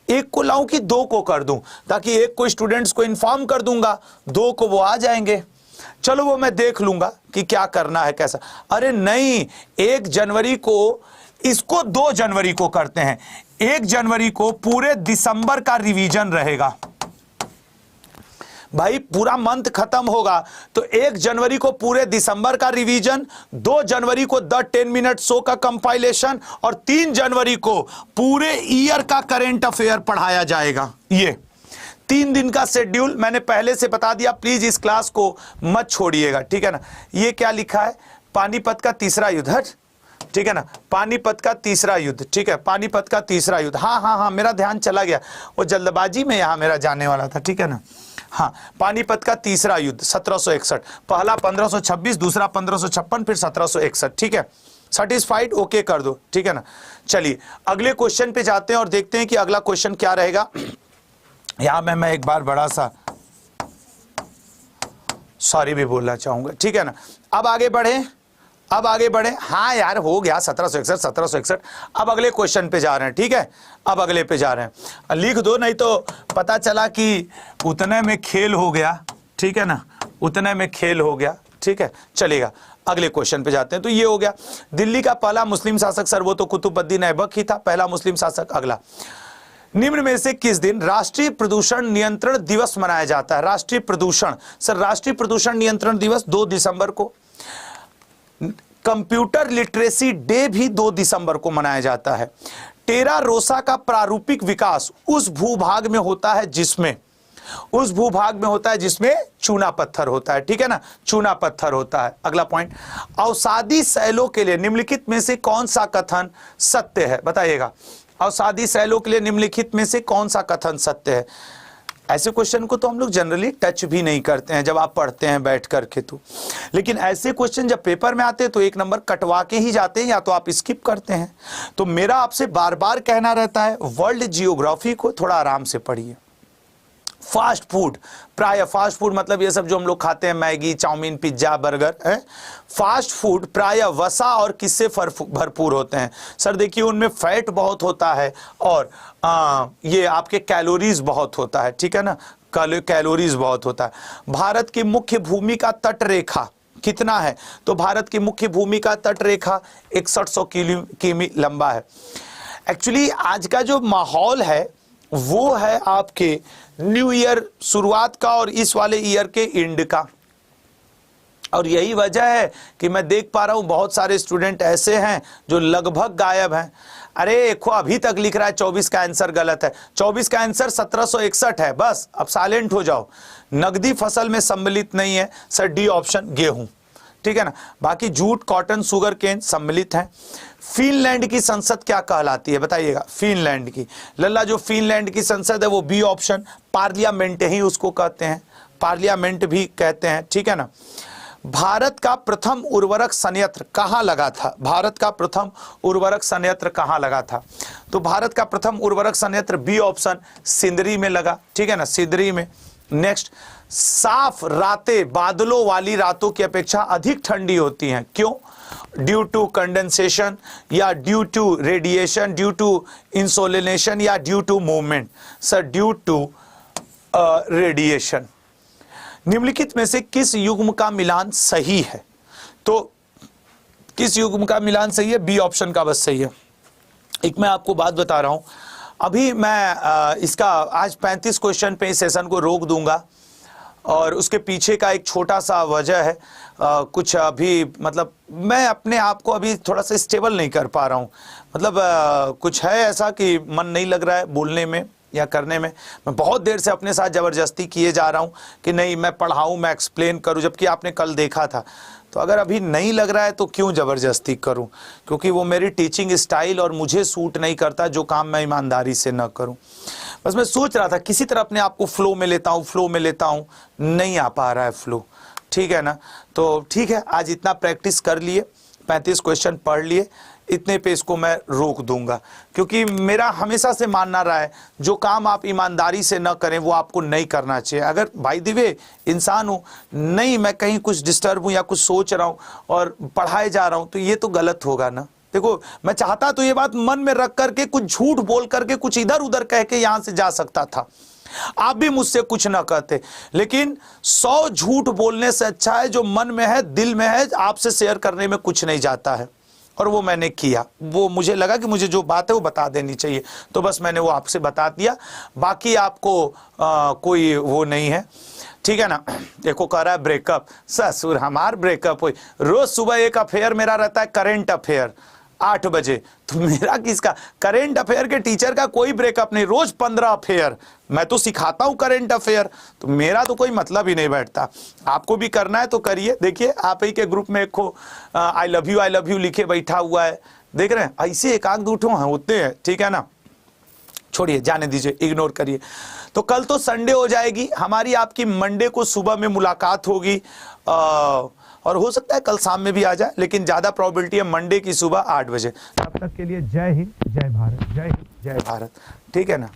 1 को लाऊं कि 2 को कर दूं, ताकि 1 को स्टूडेंट्स को इन्फॉर्म कर दूंगा, 2 को वो आ जाएंगे। चलो वो मैं देख लूंगा कि क्या करना है कैसा। अरे नहीं, 1 जनवरी को, इसको 2 जनवरी को करते हैं। 1 जनवरी को पूरे दिसंबर का रिवीजन रहेगा भाई, पूरा मंथ खत्म होगा तो 1 जनवरी को पूरे दिसंबर का रिवीजन, 2 जनवरी को द 10 मिनट शो का कंपाइलेशन, और 3 जनवरी को पूरे ईयर का करंट अफेयर पढ़ाया जाएगा। ये 3 दिन का शेड्यूल मैंने पहले से बता दिया, प्लीज इस क्लास को मत छोड़िएगा, ठीक है ना। ये क्या लिखा है? पानीपत का तीसरा युद्ध, ठीक है ना, पानीपत का तीसरा युद्ध, ठीक है, पानीपत का तीसरा युद्ध। हाँ, मेरा ध्यान चला गया, वो जल्दबाजी में यहां मेरा जाने वाला था, ठीक है ना। हाँ, पानीपत का तीसरा युद्ध 1761, पहला 1526, दूसरा 1556, फिर 1761, ठीक है। सेटिस्फाइड? ओके कर दो, ठीक है ना। चलिए अगले क्वेश्चन पे जाते हैं और देखते हैं कि अगला क्वेश्चन क्या रहेगा। यहां मैं एक बार बड़ा सा सॉरी भी बोलना चाहूंगा, ठीक है ना। अब आगे बढ़े, हाँ यार हो गया 1761। अब अगले क्वेश्चन पे जा रहे हैं, ठीक है, अब अगले पे जा रहे हैं। लिख दो नहीं तो पता चला कि उतने में खेल हो गया, ठीक है ना, उतने में खेल हो गया, ठीक है, चलेगा। अगले क्वेश्चन पे जाते हैं। तो ये हो गया, दिल्ली का पहला मुस्लिम शासक सर्वोतो कुतुबुद्दीन ऐबक ही था, पहला मुस्लिम शासक। अगला, निम्न में से किस दिन राष्ट्रीय प्रदूषण नियंत्रण दिवस मनाया जाता है? राष्ट्रीय प्रदूषण, सर राष्ट्रीय प्रदूषण नियंत्रण दिवस 2 दिसंबर को। कंप्यूटर लिटरेसी डे भी 2 दिसंबर को मनाया जाता है। टेरा रोसा का प्रारूपिक विकास उस भूभाग में होता है जिसमें चूना पत्थर होता है, ठीक है ना, चूना पत्थर होता है। अगला पॉइंट, अवसादी शैलों के लिए निम्नलिखित में से कौन सा कथन सत्य है? बताइएगा, अवसादी शैलों के लिए निम्नलिखित में से कौन सा कथन सत्य है? ऐसे क्वेश्चन को तो हम लोग जनरली टच भी नहीं करते हैं जब आप पढ़ते हैं बैठ करके, तो लेकिन ऐसे क्वेश्चन जब पेपर में आते हैं तो 1 नंबर कटवा के ही जाते हैं, या तो आप स्किप करते हैं। तो मेरा आपसे बार बार कहना रहता है, वर्ल्ड जियोग्राफी को थोड़ा आराम से पढ़िए। फास्ट फूड, प्राय फास्ट फूड मतलब ये सब जो हम लोग खाते हैं, मैगी, चाउमीन, पिज्जा, बर्गर है, फास्ट फूड प्राय वसा और किससे भरपूर होते हैं? सर देखिए, उनमें फैट बहुत होता है और ये आपके कैलोरीज बहुत होता है, ठीक है ना, कैलोरीज बहुत होता है। भारत की मुख्य भूमि का तट रेखा कितना है? तो भारत की मुख्य भूमि का तट रेखा 6100 किमी लंबा है। एक्चुअली आज का जो माहौल है वो है आपके न्यू ईयर शुरुआत का और इस वाले ईयर के एंड का, और यही वजह है कि मैं देख पा रहा हूं बहुत सारे स्टूडेंट ऐसे हैं जो लगभग गायब हैं। अरे देखो, अभी तक लिख रहा है 24 का आंसर गलत है। 24 का आंसर 1761 है, बस अब साइलेंट हो जाओ। नकदी फसल में सम्मिलित नहीं है सर, डी ऑप्शन गेहूं, ठीक है ना। बाकी जूट, कॉटन, शुगर केन सम्मिलित हैं। फिनलैंड की संसद क्या कहलाती है? बताइएगा, फिनलैंड की लल्ला जो फिनलैंड की संसद है वो बी ऑप्शन, पार्लियामेंट ही उसको कहते हैं, पार्लियामेंट भी कहते हैं, ठीक है ना। भारत का प्रथम उर्वरक संयंत्र कहाँ लगा था? भारत का प्रथम उर्वरक संयंत्र कहाँ लगा था? तो भारत का प्रथम उर्वरक संयंत्र बी ऑप्शन, सिंदरी में लगा, ठीक है ना, सिंदरी में। नेक्स्ट, साफ रातें बादलों वाली रातों की अपेक्षा अधिक ठंडी होती हैं, क्यों? ड्यू टू कंडेंसेशन या due to radiation, due to insolation या due to movement? Sir due to radiation. निम्नलिखित में से किस युग्म का मिलान सही है? तो किस युग्म का मिलान सही है? बी ऑप्शन का बस सही है। एक मैं आपको बात बता रहा हूं, अभी मैं इसका आज 35 क्वेश्चन पे इस सेशन को रोक दूंगा, और उसके पीछे का एक छोटा सा वजह है, कुछ अभी मतलब मैं अपने आप को अभी थोड़ा सा स्टेबल नहीं कर पा रहा हूँ, मतलब कुछ है ऐसा कि मन नहीं लग रहा है बोलने में या करने में। मैं बहुत देर से अपने साथ ज़बरदस्ती किए जा रहा हूँ कि नहीं मैं पढ़ाऊँ, मैं एक्सप्लेन करूँ, जबकि आपने कल देखा था। तो अगर अभी नहीं लग रहा है तो क्यों ज़बरदस्ती करूं, क्योंकि वो मेरी टीचिंग स्टाइल और मुझे सूट नहीं करता जो काम मैं ईमानदारी से न करूं। बस मैं सोच रहा था किसी तरह अपने आप को फ्लो में लेता हूं, नहीं आ पा रहा है फ्लो, ठीक है ना। तो ठीक है, आज इतना प्रैक्टिस कर लिए, 35 क्वेश्चन पढ़ लिए, इतने पे इसको मैं रोक दूंगा, क्योंकि मेरा हमेशा से मानना रहा है जो काम आप ईमानदारी से न करें वो आपको नहीं करना चाहिए। अगर भाई दिवे इंसान हूँ, नहीं मैं कहीं कुछ डिस्टर्ब हूँ या कुछ सोच रहा हूँ और पढ़ाए जा रहा हूँ तो ये तो गलत होगा ना। देखो मैं चाहता तो ये बात मन में रख करके कुछ झूठ बोल करके कुछ इधर उधर कह के यहाँ से जा सकता था, आप भी मुझसे कुछ ना कहते, लेकिन 100 झूठ बोलने से अच्छा है जो मन में है, दिल में है, आपसे शेयर करने में कुछ नहीं जाता है। और वो मैंने किया, वो मुझे लगा कि मुझे जो बात है वो बता देनी चाहिए, तो बस मैंने वो आपसे बता दिया। बाकी आपको कोई वो नहीं है, ठीक है ना। देखो कह रहा है ब्रेकअप, ससुर हमार ब्रेकअप हुई, रोज सुबह एक अफेयर मेरा रहता है करेंट अफेयर 8 बजे, तो मेरा किसका? करेंट अफेयर के टीचर का कोई ब्रेकअप नहीं, रोज 15 अफेयर, मैं तो सिखाता हूं करंट अफेयर, तो मेरा तो कोई मतलब ही नहीं बैठता। आपको भी करना है तो करिए। देखिए आप ही के ग्रुप में एक आई लव यू लिखे बैठा हुआ है, देख रहे हैं, ऐसे एक आंख दूठो हैं होते हैं, ठीक है ना। छोड़िए, जाने दीजिए, इग्नोर करिए। तो कल तो संडे हो जाएगी हमारी, आपकी मंडे को सुबह में मुलाकात होगी, और हो सकता है कल शाम में भी आ जाए, लेकिन ज्यादा प्रोबेबिलिटी है मंडे की सुबह 8 बजे। तब तक के लिए जय हिंद, जय भारत, जय हिंद, जय भारत, ठीक है ना।